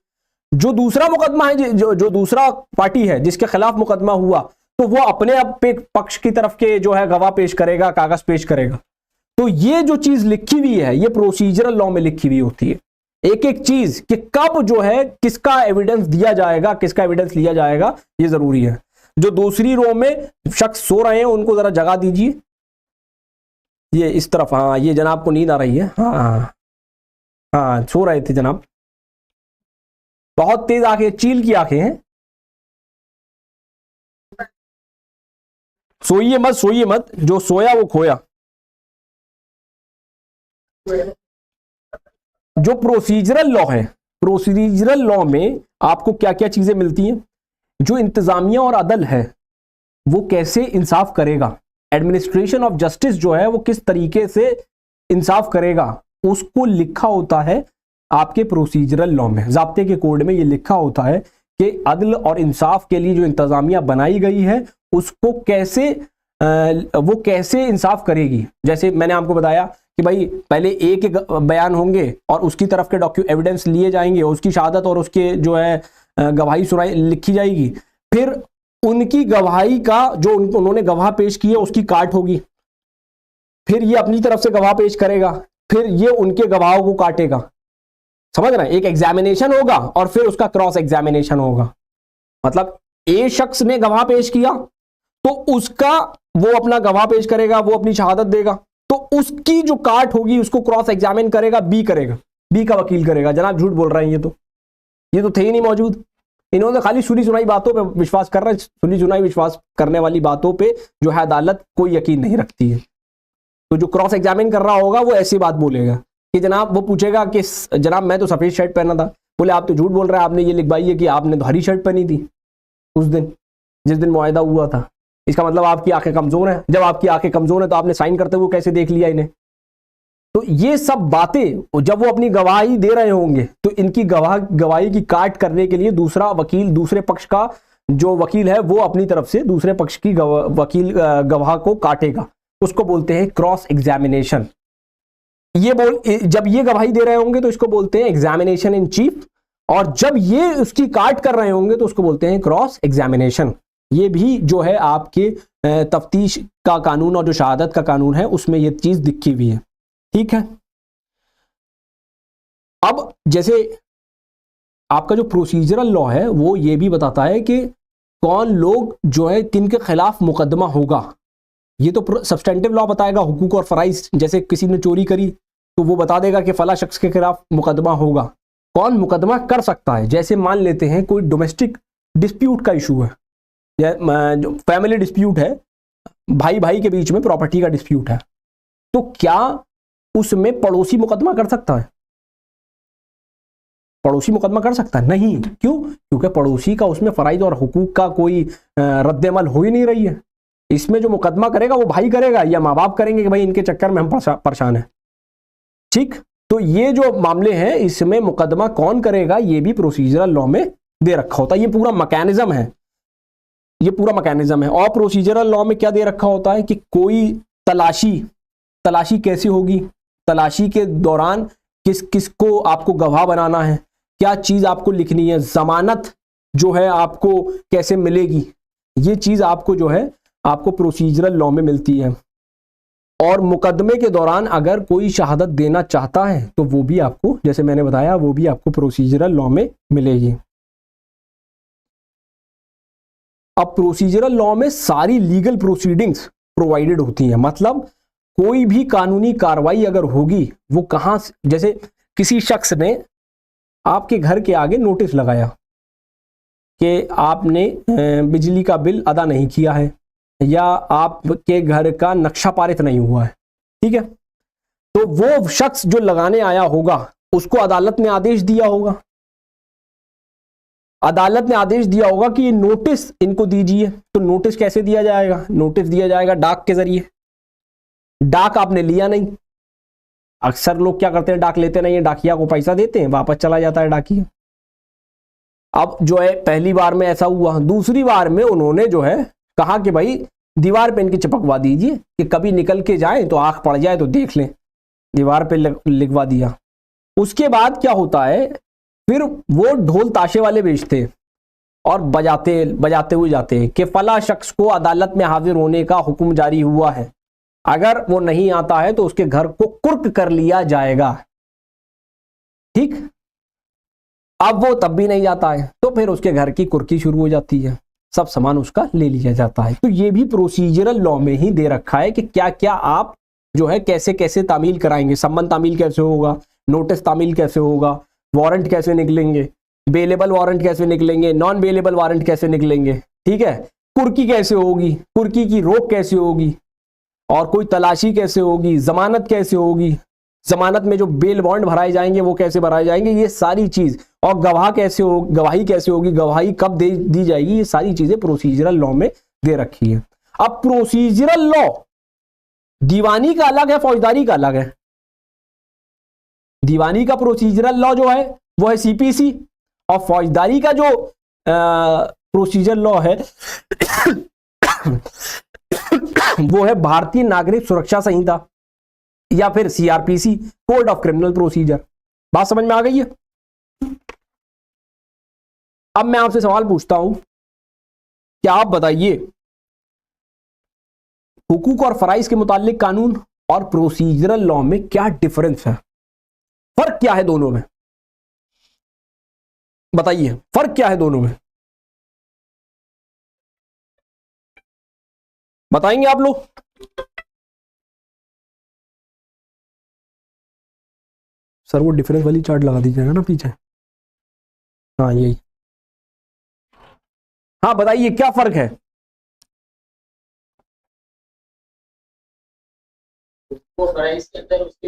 जो दूसरा मुकदमा है, जो दूसरा पार्टी है जिसके खिलाफ मुकदमा हुआ, तो वो अपने पक्ष की तरफ के जो है गवाह पेश करेगा, कागज पेश करेगा। तो ये जो चीज लिखी हुई है ये प्रोसीजरल लॉ में लिखी हुई होती है, एक एक चीज कि कब जो है किसका एविडेंस दिया जाएगा, किसका एविडेंस लिया जाएगा, ये जरूरी है। जो दूसरी रो में शख्स सो रहे हैं उनको जरा जगा दीजिए, ये इस तरफ। हाँ, ये जनाब को नींद आ रही है। हाँ हाँ हाँ, सो रहे थे जनाब, बहुत तेज आंखें, चील की आंखें हैं। सोइए मत, सोइए मत, जो सोया वो खोया। जो प्रोसीजरल लॉ है, प्रोसीजरल लॉ में आपको क्या क्या चीजें मिलती हैं? जो इंतजामिया और अदल है वो कैसे इंसाफ करेगा, एडमिनिस्ट्रेशन ऑफ जस्टिस जो है वो किस तरीके से इंसाफ करेगा, उसको लिखा होता है आपके प्रोसीजरल लॉ में, ज़ाब्ते के कोड में ये लिखा होता है कि अदल और इंसाफ के लिए जो इंतजामिया बनाई गई है उसको कैसे वो कैसे इंसाफ करेगी। जैसे मैंने आपको बताया कि भाई पहले एक बयान होंगे और उसकी तरफ के एविडेंस लिए जाएंगे, उसकी शहादत और उसके जो है गवाही सुनाई लिखी जाएगी, फिर उनकी गवाही का जो उन्होंने गवाह पेश किए उसकी काट होगी, फिर ये अपनी तरफ से गवाह पेश करेगा, फिर ये उनके गवाहों को काटेगा। समझ रहे हैं? एक एग्जामिनेशन होगा और फिर उसका क्रॉस एग्जामिनेशन होगा। मतलब ए शख्स ने गवाह पेश किया तो उसका वो अपना गवाह पेश करेगा, वो अपनी शहादत देगा, तो उसकी जो काट होगी उसको क्रॉस एग्जामिन करेगा, बी करेगा, बी का वकील करेगा। जनाब झूठ बोल रहे हैं, ये तो थे ही नहीं मौजूद। इन्होंने खाली सुनी सुनाई बातों पे विश्वास कर रहे हैं, सुनी सुनाई विश्वास करने वाली बातों पे जो है अदालत कोई यकीन नहीं रखती है। तो जो क्रॉस एग्जामिन कर रहा होगा वो ऐसी बात बोलेगा कि जनाब, वो पूछेगा कि जनाब मैं तो सफेद शर्ट पहना था, बोले आप तो झूठ बोल रहे हैं, आपने ये लिखवाई है कि आपने तो हरी शर्ट पहनी थी उस दिन जिस दिन मुआहदा हुआ था। इसका मतलब आपकी आंखें कमजोर हैं। जब आपकी आंखें कमजोर हैं तो आपने साइन करते हुए कैसे देख लिया इन्हें? तो ये सब बातें जब वो अपनी गवाही दे रहे होंगे तो इनकी गवाही की काट करने के लिए दूसरा वकील, दूसरे पक्ष का जो वकील है वो अपनी तरफ से दूसरे पक्ष की गवाह को काटेगा, उसको बोलते हैं क्रॉस एग्जामिनेशन। जब ये गवाही दे रहे होंगे तो इसको बोलते हैं एग्जामिनेशन इन चीफ, और जब ये उसकी काट कर रहे होंगे तो उसको बोलते हैं क्रॉस एग्जामिनेशन। ये भी जो है आपके तफ्तीश का कानून और जो शहादत का कानून है उसमें ये चीज दिखी हुई है। ठीक है। अब जैसे आपका जो प्रोसीजरल लॉ है वो ये भी बताता है कि कौन लोग जो है किन के खिलाफ मुकदमा होगा। ये तो सब्सटेंटिव लॉ बताएगा, हुकूक और फराइज। जैसे किसी ने चोरी करी तो वो बता देगा कि फला शख्स के खिलाफ मुकदमा होगा। कौन मुकदमा कर सकता है? जैसे मान लेते हैं कोई डोमेस्टिक डिस्प्यूट का इशू है, जो फैमिली डिस्प्यूट है, भाई भाई के बीच में प्रॉपर्टी का डिस्प्यूट है, तो क्या उसमें पड़ोसी मुकदमा कर सकता है? पड़ोसी मुकदमा कर सकता है? नहीं। क्यों? क्योंकि पड़ोसी का उसमें फराइज और हुकूक का कोई रद्द-ए-अमल हो ही नहीं रही है। इसमें जो मुकदमा करेगा वो भाई करेगा या माँ बाप करेंगे कि भाई इनके चक्कर में हम परेशान हैं। ठीक। तो ये जो मामले हैं इसमें मुकदमा कौन करेगा ये भी प्रोसीजरल लॉ में दे रखा होता है। ये पूरा मैकेनिज्म है, ये पूरा मैकेनिज्म है। और प्रोसीजरल लॉ में क्या दे रखा होता है कि कोई तलाशी कैसे होगी, तलाशी के दौरान किस किस को आपको गवाह बनाना है, क्या चीज आपको लिखनी है, जमानत जो है आपको कैसे मिलेगी, ये चीज आपको जो है आपको प्रोसीजरल लॉ में मिलती है। और मुकदमे के दौरान अगर कोई शहादत देना चाहता है तो वो भी आपको, जैसे मैंने बताया, वो भी आपको प्रोसीजरल लॉ में मिलेगी। अब प्रोसीजरल लॉ में सारी लीगल प्रोसीडिंग्स प्रोवाइडेड होती हैं। मतलब कोई भी कानूनी कार्रवाई अगर होगी वो कहां से, जैसे किसी शख्स ने आपके घर के आगे नोटिस लगाया कि आपने बिजली का बिल अदा नहीं किया है या आपके घर का नक्शा पारित नहीं हुआ है, ठीक है, तो वो शख्स जो लगाने आया होगा उसको अदालत ने आदेश दिया होगा, अदालत ने आदेश दिया होगा कि ये नोटिस इनको दीजिए। तो नोटिस कैसे दिया जाएगा? नोटिस दिया जाएगा डाक के जरिए। डाक आपने लिया नहीं, अक्सर लोग क्या करते हैं, डाक लेते नहीं है, डाकिया को पैसा देते हैं, वापस चला जाता है डाकिया। अब जो है पहली बार में ऐसा हुआ, दूसरी बार में उन्होंने जो है कहा कि भाई दीवार पे इनकी चिपकवा दीजिए कि कभी निकल के जाए तो आंख पड़ जाए तो देख लें, दीवार पे लिखवा दिया। उसके बाद क्या होता है, फिर वो ढोल ताशे वाले बेचते और बजाते बजाते हुए जाते हैं कि फला शख्स को अदालत में हाजिर होने का हुक्म जारी हुआ है, अगर वो नहीं आता है तो उसके घर को कुर्क कर लिया जाएगा। ठीक, अब वो तब भी नहीं जाता है तो फिर उसके घर की कुर्की शुरू हो जाती है, सब सामान उसका ले लिया जाता है। तो ये भी प्रोसीजरल लॉ में ही दे रखा है कि क्या क्या आप जो है कैसे कैसे तामील कराएंगे, सम्मन तामील कैसे होगा, नोटिस तामील कैसे होगा, वारंट कैसे निकलेंगे, बेलेबल वारंट कैसे निकलेंगे, नॉन बेलेबल वारंट कैसे निकलेंगे, ठीक है, कुर्की कैसे होगी, कुर्की की रोक कैसे होगी, और कोई तलाशी कैसे होगी, जमानत कैसे होगी, जमानत में जो बेल बॉन्ड भराए जाएंगे वो कैसे भराए जाएंगे, ये सारी चीज, और गवाह कैसे हो, गवाही कैसे होगी, गवाही कब दी जाएगी, ये सारी चीजें प्रोसीजरल लॉ में दे रखी है। अब प्रोसीजरल लॉ दीवानी का अलग है, फौजदारी का अलग है। दीवानी का प्रोसीजरल लॉ जो है वो है सीपीसी, और फौजदारी का जो प्रोसीजर लॉ है वो है भारतीय नागरिक सुरक्षा संहिता या फिर CrPC, code of criminal procedure. बात समझ में आ गई है? अब मैं आपसे सवाल पूछता हूं, क्या आप बताइए हुकूक और फराइज के मुतालिक कानून और प्रोसीजरल लॉ में क्या डिफरेंस है, फर्क क्या है दोनों में? बताइए फर्क क्या है दोनों में, बताएंगे आप लोग? सर वो डिफरेंस वाली चार्ट लगा दीजिएगा ना पीछे। हाँ यही, हाँ बताइए क्या फर्क है? के अंदर उसके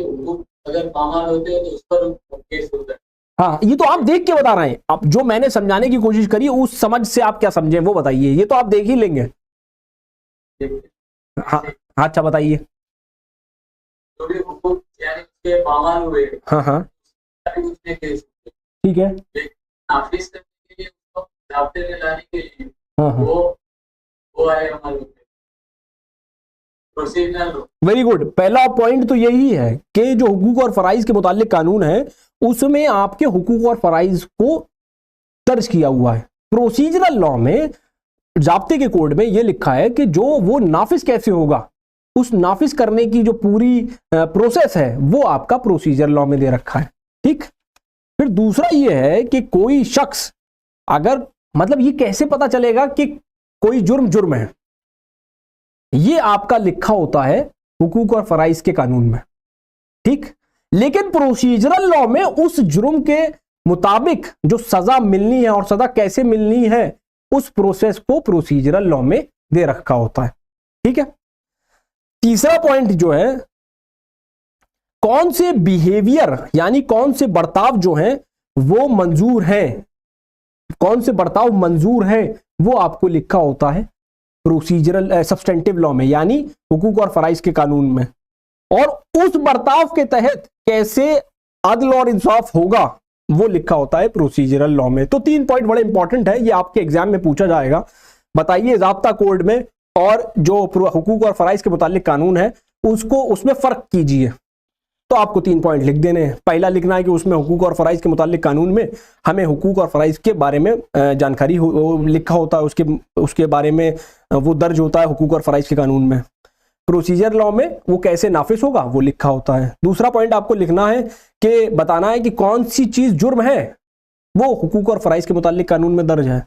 अगर पामाल होते हैं तो उस पर केस होता है। हाँ ये तो आप देख के बता रहे हैं, अब जो मैंने समझाने की कोशिश करी उस समझ से आप क्या समझे वो बताइए, ये तो आप देख ही लेंगे। हाँ अच्छा बताइए। जो भी हुकूक यानी उसके पामाल हुए, हाँ हाँ उसमें केस ठीक है, नाफिज करने के लिए, उसको ज़ाब्ते में लाने के लिए हाँ हाँ वो है हमारे प्रोसीजरल। Very good. पहला पॉइंट तो यही है कि जो हुकूक और फराइज के मुतालिक कानून है उसमें आपके हुकूक और फराइज को दर्ज किया हुआ है। प्रोसीजरल लॉ में, ज़ाब्ते के कोड में यह लिखा है कि जो वो नाफिज कैसे होगा, उस नाफिज करने की जो पूरी प्रोसेस है वो आपका प्रोसीजर लॉ में दे रखा है। ठीक, फिर दूसरा ये है कि कोई शख्स अगर, मतलब ये कैसे पता चलेगा कि कोई जुर्म है, ये आपका लिखा होता है हुकूक और फराइज के कानून में। ठीक, लेकिन प्रोसीजरल लॉ में उस जुर्म के मुताबिक जो सजा मिलनी है और सजा कैसे मिलनी है उस प्रोसेस को प्रोसीजरल लॉ में दे रखा होता है। ठीक है, तीसरा पॉइंट जो है, कौन से बिहेवियर यानी कौन से बर्ताव जो हैं वो मंजूर हैं, कौन से बर्ताव मंजूर है वो आपको लिखा होता है प्रोसीजरल सब्सटेंटिव लॉ में यानी हुकूक और फराइज के कानून में, और उस बर्ताव के तहत कैसे अदल और इंसाफ होगा वो लिखा होता है प्रोसीजरल लॉ में। तो 3 पॉइंट बड़े इंपॉर्टेंट है, ये आपके एग्जाम में पूछा जाएगा। बताइए ज़ाब्ता कोड में और जो हुकूक और फराइज के मुतालिक कानून है उसको, उसमें फर्क कीजिए। तो आपको 3 पॉइंट लिख देने हैं। पहला लिखना है कि उसमें हुकूक और फराइज के मुतालिक कानून में हमें हुकूक और फराइज के बारे में जानकारी लिखा होता है, उसके बारे में वो दर्ज होता है हुकूक और फराइज के कानून में। प्रोसीजर लॉ में वो कैसे नाफिज होगा वो लिखा होता है। दूसरा पॉइंट आपको लिखना है कि बताना है कि कौन सी चीज जुर्म है वो हुकूक और फराइज के मुतालिक कानून में दर्ज है,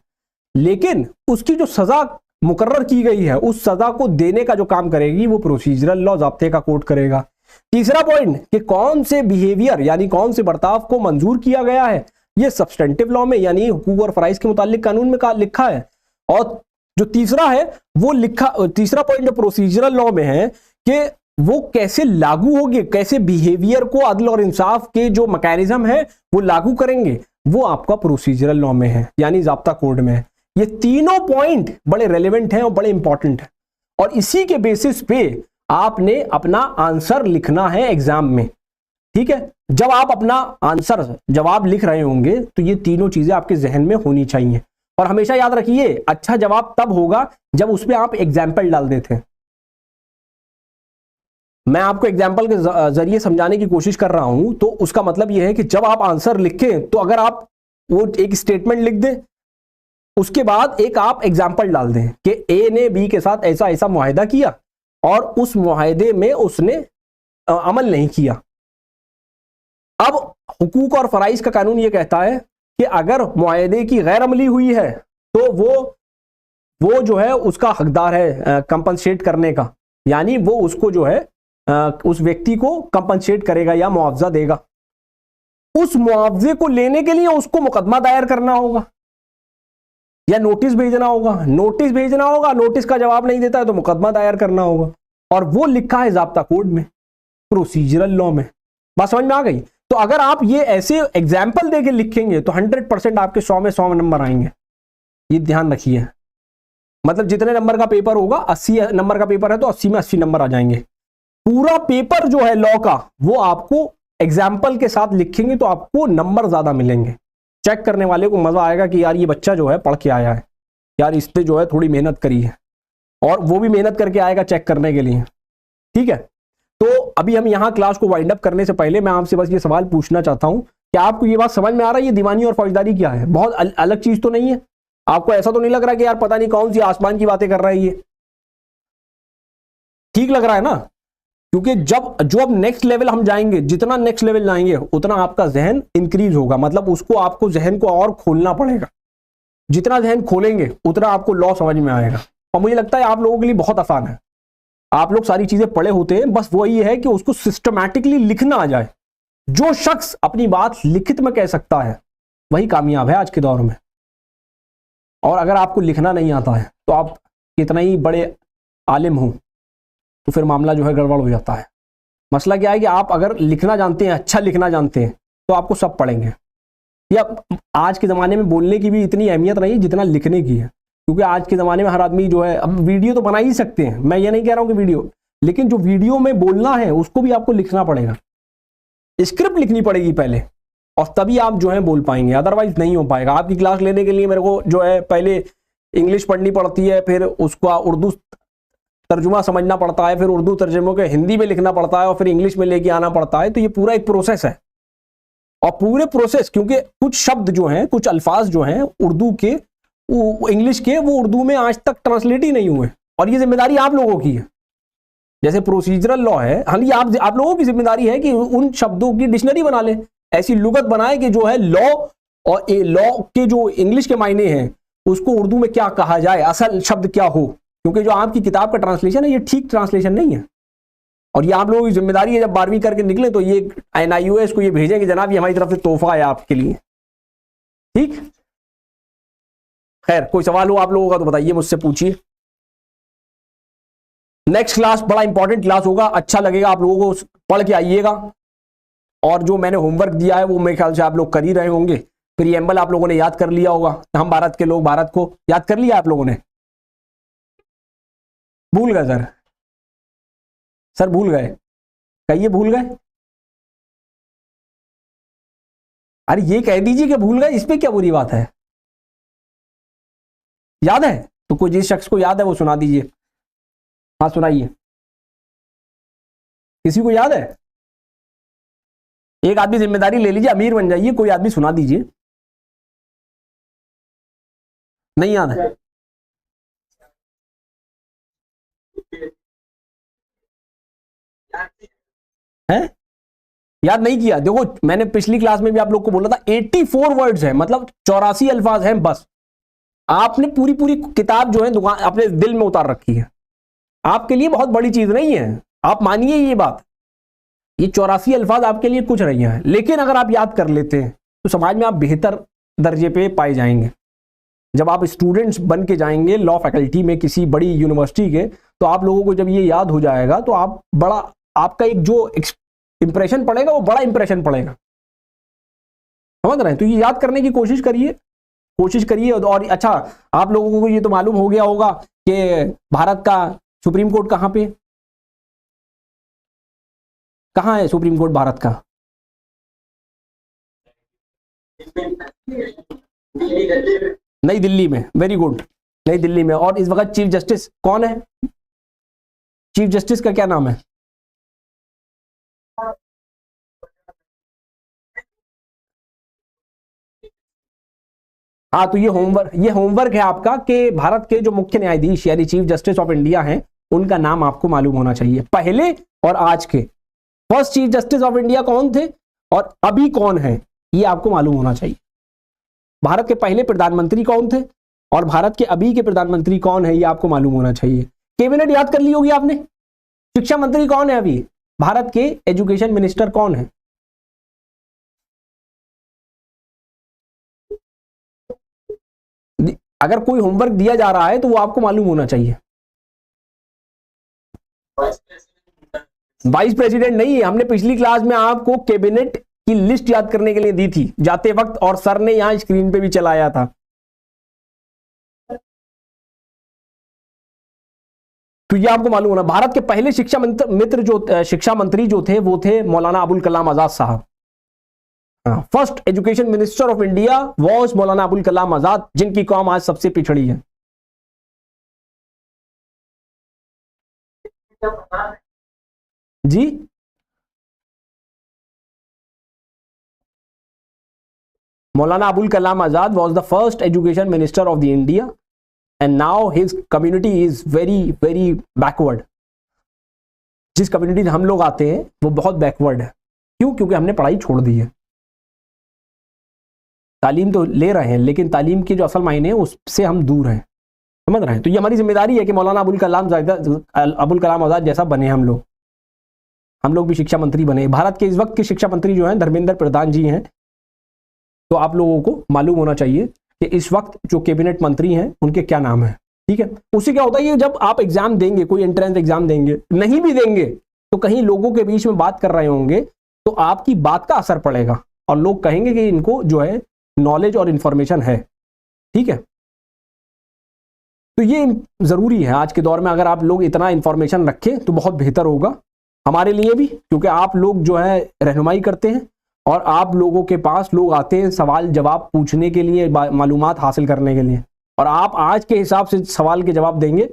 लेकिन उसकी जो सजा मुकर्रर की गई है उस सजा को देने का जो काम करेगी वो प्रोसीजरल लॉ ज़ाब्ते का कोड करेगा। तीसरा पॉइंट कि कौन से बिहेवियर यानी कौन से बर्ताव को मंजूर किया गया है ये सब्सटेंटिव लॉ में यानी हुकूक और फराइज के मुतालिक कानून में लिखा है। और जो तीसरा है वो तीसरा पॉइंट जो प्रोसीजरल लॉ में है कि वो कैसे लागू होगी, कैसे बिहेवियर को अदल और इंसाफ के जो मैकेनिज्म है वो लागू करेंगे, वो आपका प्रोसीजरल लॉ में है यानी ज़ाब्ता कोड में है। ये तीनों पॉइंट बड़े रेलेवेंट हैं और बड़े इंपॉर्टेंट हैं, और इसी के बेसिस पे आपने अपना आंसर लिखना है एग्जाम में। ठीक है, जब आप अपना आंसर जवाब लिख रहे होंगे तो ये तीनों चीजें आपके जहन में होनी चाहिए। और हमेशा याद रखिए, अच्छा जवाब तब होगा जब उसमें आप एग्जाम्पल डाल देते हैं। मैं आपको एग्जाम्पल के जरिए समझाने की कोशिश कर रहा हूं, तो उसका मतलब यह है कि जब आप आंसर लिखें तो अगर आप वो एक स्टेटमेंट लिख दें, उसके बाद एक आप एग्जाम्पल डाल दें कि ए ने बी के साथ ऐसा ऐसा मुआहिदा किया और उस मुआहिदे में उसने अमल नहीं किया। अब हुकूक और फराइज का कानून यह कहता है कि अगर मुआहिदे की गैर अमली हुई है तो वो जो है उसका हकदार है कंपनसेट करने का, यानी वो उसको जो है उस व्यक्ति को कंपनसेट करेगा या मुआवजा देगा। उस मुआवजे को लेने के लिए उसको मुकदमा दायर करना होगा या नोटिस भेजना होगा। नोटिस भेजना होगा, नोटिस का जवाब नहीं देता है तो मुकदमा दायर करना होगा, और वो लिखा है ज़ाब्ता कोड में, प्रोसीजरल लॉ में। बात समझ में आ गई? तो अगर आप ये ऐसे एग्जाम्पल देके लिखेंगे तो 100% आपके 100 में 100 नंबर आएंगे। ये ध्यान रखिए। मतलब जितने नंबर का पेपर होगा, 80 नंबर का पेपर है तो 80 में 80 नंबर आ जाएंगे। पूरा पेपर जो है लॉ का, वो आपको एग्जाम्पल के साथ लिखेंगे तो आपको नंबर ज्यादा मिलेंगे। चेक करने वाले को मजा आएगा कि यार ये बच्चा जो है पढ़ के आया है, यार इस पे जो है थोड़ी मेहनत करी है, और वो भी मेहनत करके आएगा चेक करने के लिए। ठीक है, तो अभी हम यहाँ क्लास को वाइंड अप करने से पहले मैं आपसे बस ये सवाल पूछना चाहता हूँ कि आपको ये बात समझ में आ रहा है ये दीवानी और फौजदारी क्या है? बहुत अलग चीज तो नहीं है? आपको ऐसा तो नहीं लग रहा कि यार पता नहीं कौन सी आसमान की बातें कर रहा है ये? ठीक लग रहा है ना? क्योंकि जो अब नेक्स्ट लेवल हम जाएंगे, जितना नेक्स्ट लेवल जाएंगे उतना आपका जहन इंक्रीज होगा। मतलब उसको आपको जहन को और खोलना पड़ेगा। जितना जहन खोलेंगे उतना आपको लॉ समझ में आएगा। और मुझे लगता है आप लोगों के लिए बहुत आसान है। आप लोग सारी चीजें पढ़े होते हैं, बस वही है कि उसको सिस्टमैटिकली लिखना आ जाए। जो शख्स अपनी बात लिखित में कह सकता है वही कामयाब है आज के दौर में। और अगर आपको लिखना नहीं आता है तो आप कितना ही बड़े आलिम हो तो फिर मामला जो है गड़बड़ हो जाता है। मसला क्या है कि आप अगर लिखना जानते हैं, अच्छा लिखना जानते हैं, तो आपको सब पढ़ेंगे। या आज के ज़माने में बोलने की भी इतनी अहमियत नहीं जितना लिखने की है, क्योंकि आज के ज़माने में हर आदमी जो है, अब वीडियो तो बना ही सकते हैं, मैं ये नहीं कह रहा हूँ कि वीडियो, लेकिन जो वीडियो में बोलना है उसको भी आपको लिखना पड़ेगा। स्क्रिप्ट लिखनी पड़ेगी पहले, और तभी आप जो है बोल पाएंगे, अदरवाइज नहीं हो पाएगा। आपकी क्लास लेने के लिए मेरे को जो है पहले इंग्लिश पढ़नी पड़ती है, फिर उसका उर्दू तर्जुमा समझना पड़ता है, फिर उर्दू तर्जुमे को हिंदी में लिखना पड़ता है, और फिर इंग्लिश में लेके आना पड़ता है। तो ये पूरा एक प्रोसेस है। और पूरे प्रोसेस, क्योंकि कुछ शब्द जो हैं, कुछ अल्फाज जो हैं उर्दू के, इंग्लिश के, वो उर्दू में आज तक ट्रांसलेट ही नहीं हुए, और ये जिम्मेदारी आप लोगों की है। जैसे प्रोसीजरल लॉ है, हाँ, ये आप लोगों की जिम्मेदारी है कि उन शब्दों की डिक्शनरी बना ले, ऐसी लुगत बनाए कि जो है लॉ और लॉ के जो इंग्लिश के मायने हैं उसको उर्दू में क्या कहा जाए, असल शब्द क्या हो। क्योंकि जो आपकी किताब का ट्रांसलेशन है ये ठीक ट्रांसलेशन नहीं है, और ये आप लोगों की जिम्मेदारी है। जब 12वीं करके निकले तो ये NIOS को ये भेजें कि जनाब ये हमारी तरफ से तोहफा है आपके लिए। ठीक, खैर, कोई सवाल हो आप लोगों का तो बताइए, मुझसे पूछिए। नेक्स्ट क्लास बड़ा इंपॉर्टेंट क्लास होगा, अच्छा लगेगा आप लोगों को, पढ़ के आइएगा। और जो मैंने होमवर्क दिया है वो मेरे ख्याल से आप लोग कर ही रहे होंगे। प्रीएम्बल आप लोगों ने याद कर लिया होगा, हम भारत के लोग, भारत को याद कर लिया आप लोगों ने? भूल गए सर भूल गए? कहिए भूल गए। अरे ये कह दीजिए कि भूल गए, इस पे क्या बुरी बात है? याद है तो कोई जिस शख्स को याद है वो सुना दीजिए। हाँ सुनाइए। किसी को याद है? एक आदमी जिम्मेदारी ले लीजिए, अमीर बन जाइए, कोई आदमी सुना दीजिए। नहीं याद है? है याद नहीं किया? देखो मैंने पिछली क्लास में भी आप लोग को बोला था 84 वर्ड्स है, मतलब 84 अल्फाज हैं बस। आपने पूरी पूरी किताब जो है दुकान अपने दिल में उतार रखी है। आपके लिए बहुत बड़ी चीज नहीं है, आप मानिए ये बात। ये 84 अल्फाज आपके लिए कुछ नहीं है, लेकिन अगर आप याद कर लेते हैं तो समाज में आप बेहतर दर्जे पे पाए जाएंगे। जब आप स्टूडेंट्स बन के जाएंगे लॉ फैकल्टी में किसी बड़ी यूनिवर्सिटी के, तो आप लोगों को जब ये याद हो जाएगा तो आप बड़ा, आपका एक जो इंप्रेशन पड़ेगा वो बड़ा इंप्रेशन पड़ेगा। समझ रहे हैं? तो ये याद करने की कोशिश करिए। और अच्छा, आप लोगों को ये तो मालूम हो गया होगा कि भारत का सुप्रीम कोर्ट कहाँ है सुप्रीम कोर्ट भारत का? नई दिल्ली में, वेरी गुड, नई दिल्ली में। और इस वक्त चीफ जस्टिस कौन है? चीफ जस्टिस का क्या नाम है? हाँ, तो ये होमवर्क है आपका कि भारत के जो मुख्य न्यायाधीश यानी चीफ जस्टिस ऑफ इंडिया हैं, उनका नाम आपको मालूम होना चाहिए, पहले और आज के। First chief justice of India कौन थे और अभी कौन है, ये आपको मालूम होना चाहिए। भारत के पहले प्रधानमंत्री कौन थे और भारत के अभी के प्रधानमंत्री कौन है, ये आपको मालूम होना चाहिए। कैबिनेट याद कर ली होगी आपने। शिक्षा मंत्री कौन है अभी भारत के? एजुकेशन मिनिस्टर कौन है? अगर कोई होमवर्क दिया जा रहा है तो वो आपको मालूम होना चाहिए। वाइस प्रेसिडेंट नहीं, हमने पिछली क्लास में आपको कैबिनेट की लिस्ट याद करने के लिए दी थी जाते वक्त, और सर ने यहां स्क्रीन पे भी चलाया था। तो ये आपको मालूम होना। भारत के पहले शिक्षा मंत्री जो थे वो थे मौलाना अबुल कलाम आजाद साहब। First education minister of India was मौलाना अबुल कलाम आजाद, जिनकी कौम आज सबसे पिछड़ी है। जी, Maulana Abul Kalam Azad was the first education minister of the India and now his community is very very backward. जिस कम्युनिटी से हम लोग आते हैं वो बहुत बैकवर्ड है। क्यों? क्योंकि हमने पढ़ाई छोड़ दी है। तालीम तो ले रहे हैं लेकिन तालीम के जो असल मायने हैं उससे हम दूर हैं, समझ रहे हैं। तो ये हमारी जिम्मेदारी है कि मौलाना अबुल कलाम आजाद जैसा बने हम लोग भी शिक्षा मंत्री बने। भारत के इस वक्त के शिक्षा मंत्री जो हैं धर्मेंद्र प्रधान जी हैं। तो आप लोगों को मालूम होना चाहिए कि इस वक्त जो कैबिनेट मंत्री हैं उनके क्या नाम है, ठीक है। उससे क्या होता है, ये जब आप एग्जाम देंगे, कोई एंट्रेंस एग्जाम देंगे, नहीं भी देंगे तो कहीं लोगों के बीच में बात कर रहे होंगे तो आपकी बात का असर पड़ेगा और लोग कहेंगे कि इनको जो है नॉलेज और इंफॉर्मेशन है, ठीक है। तो ये जरूरी है आज के दौर में। अगर आप लोग इतना इंफॉर्मेशन रखें तो बहुत बेहतर होगा हमारे लिए भी, क्योंकि आप लोग जो है रहनुमाई करते हैं और आप लोगों के पास लोग आते हैं सवाल जवाब पूछने के लिए, मालूमात हासिल करने के लिए, और आप आज के हिसाब से सवाल के जवाब देंगे।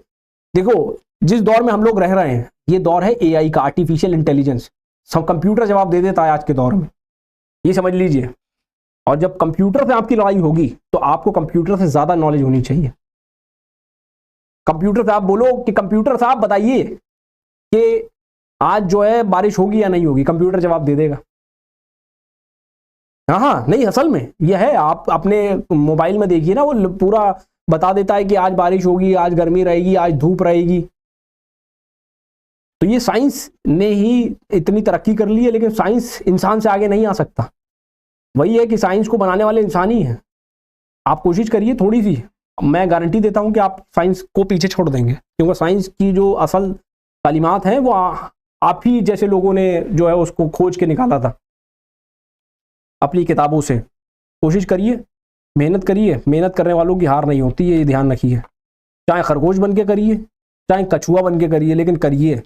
देखो, जिस दौर में हम लोग रह रहे हैं ये दौर है एआई का, आर्टिफिशियल इंटेलिजेंस। सब कंप्यूटर जवाब दे देता है आज के दौर में, ये समझ लीजिए। और जब कंप्यूटर से आपकी लड़ाई होगी तो आपको कंप्यूटर से ज्यादा नॉलेज होनी चाहिए। कंप्यूटर से आप बोलो कि कंप्यूटर साहब बताइए कि आज जो है बारिश होगी या नहीं होगी, कंप्यूटर जवाब दे देगा। हाँ, नहीं, असल में यह है, आप अपने मोबाइल में देखिए ना, वो पूरा बता देता है कि आज बारिश होगी, आज गर्मी रहेगी, आज धूप रहेगी। तो ये साइंस ने ही इतनी तरक्की कर ली है, लेकिन साइंस इंसान से आगे नहीं आ सकता। वही है कि साइंस को बनाने वाले इंसान ही है। आप कोशिश करिए थोड़ी सी, मैं गारंटी देता हूं कि आप साइंस को पीछे छोड़ देंगे, क्योंकि साइंस की जो असल तालीमात हैं वो आप ही जैसे लोगों ने जो है उसको खोज के निकाला था अपनी किताबों से। कोशिश करिए, मेहनत करिए, मेहनत करने वालों की हार नहीं होती, ये ध्यान रखिए। चाहे खरगोश बन के करिए, चाहे कछुआ बन के करिए, लेकिन करिए।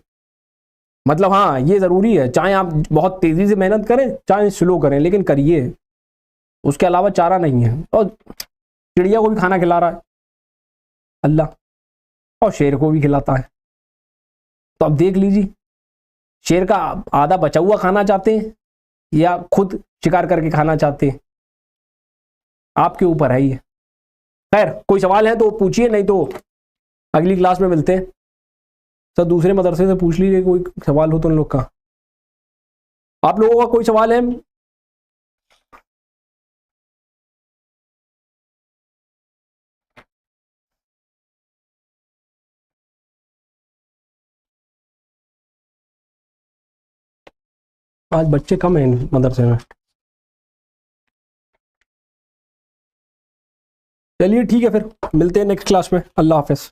मतलब हाँ, ये ज़रूरी है, चाहे आप बहुत तेज़ी से मेहनत करें चाहे स्लो करें, लेकिन करिए। उसके अलावा चारा नहीं है। और चिड़िया को भी खाना खिला रहा है अल्लाह, और शेर को भी खिलाता है। तो अब देख लीजिए, शेर का आधा बचा हुआ खाना चाहते हैं या खुद शिकार करके खाना चाहते हैं, आपके ऊपर है ये। खैर, कोई सवाल है तो पूछिए, नहीं तो अगली क्लास में मिलते हैं। सर दूसरे मदरसे से पूछ लीजिए, कोई सवाल हो तो उन लोग का। आप लोगों का कोई सवाल है? आज बच्चे कम हैं मदरसे में। चलिए ठीक है, फिर मिलते हैं नेक्स्ट क्लास में। अल्लाह हाफिज।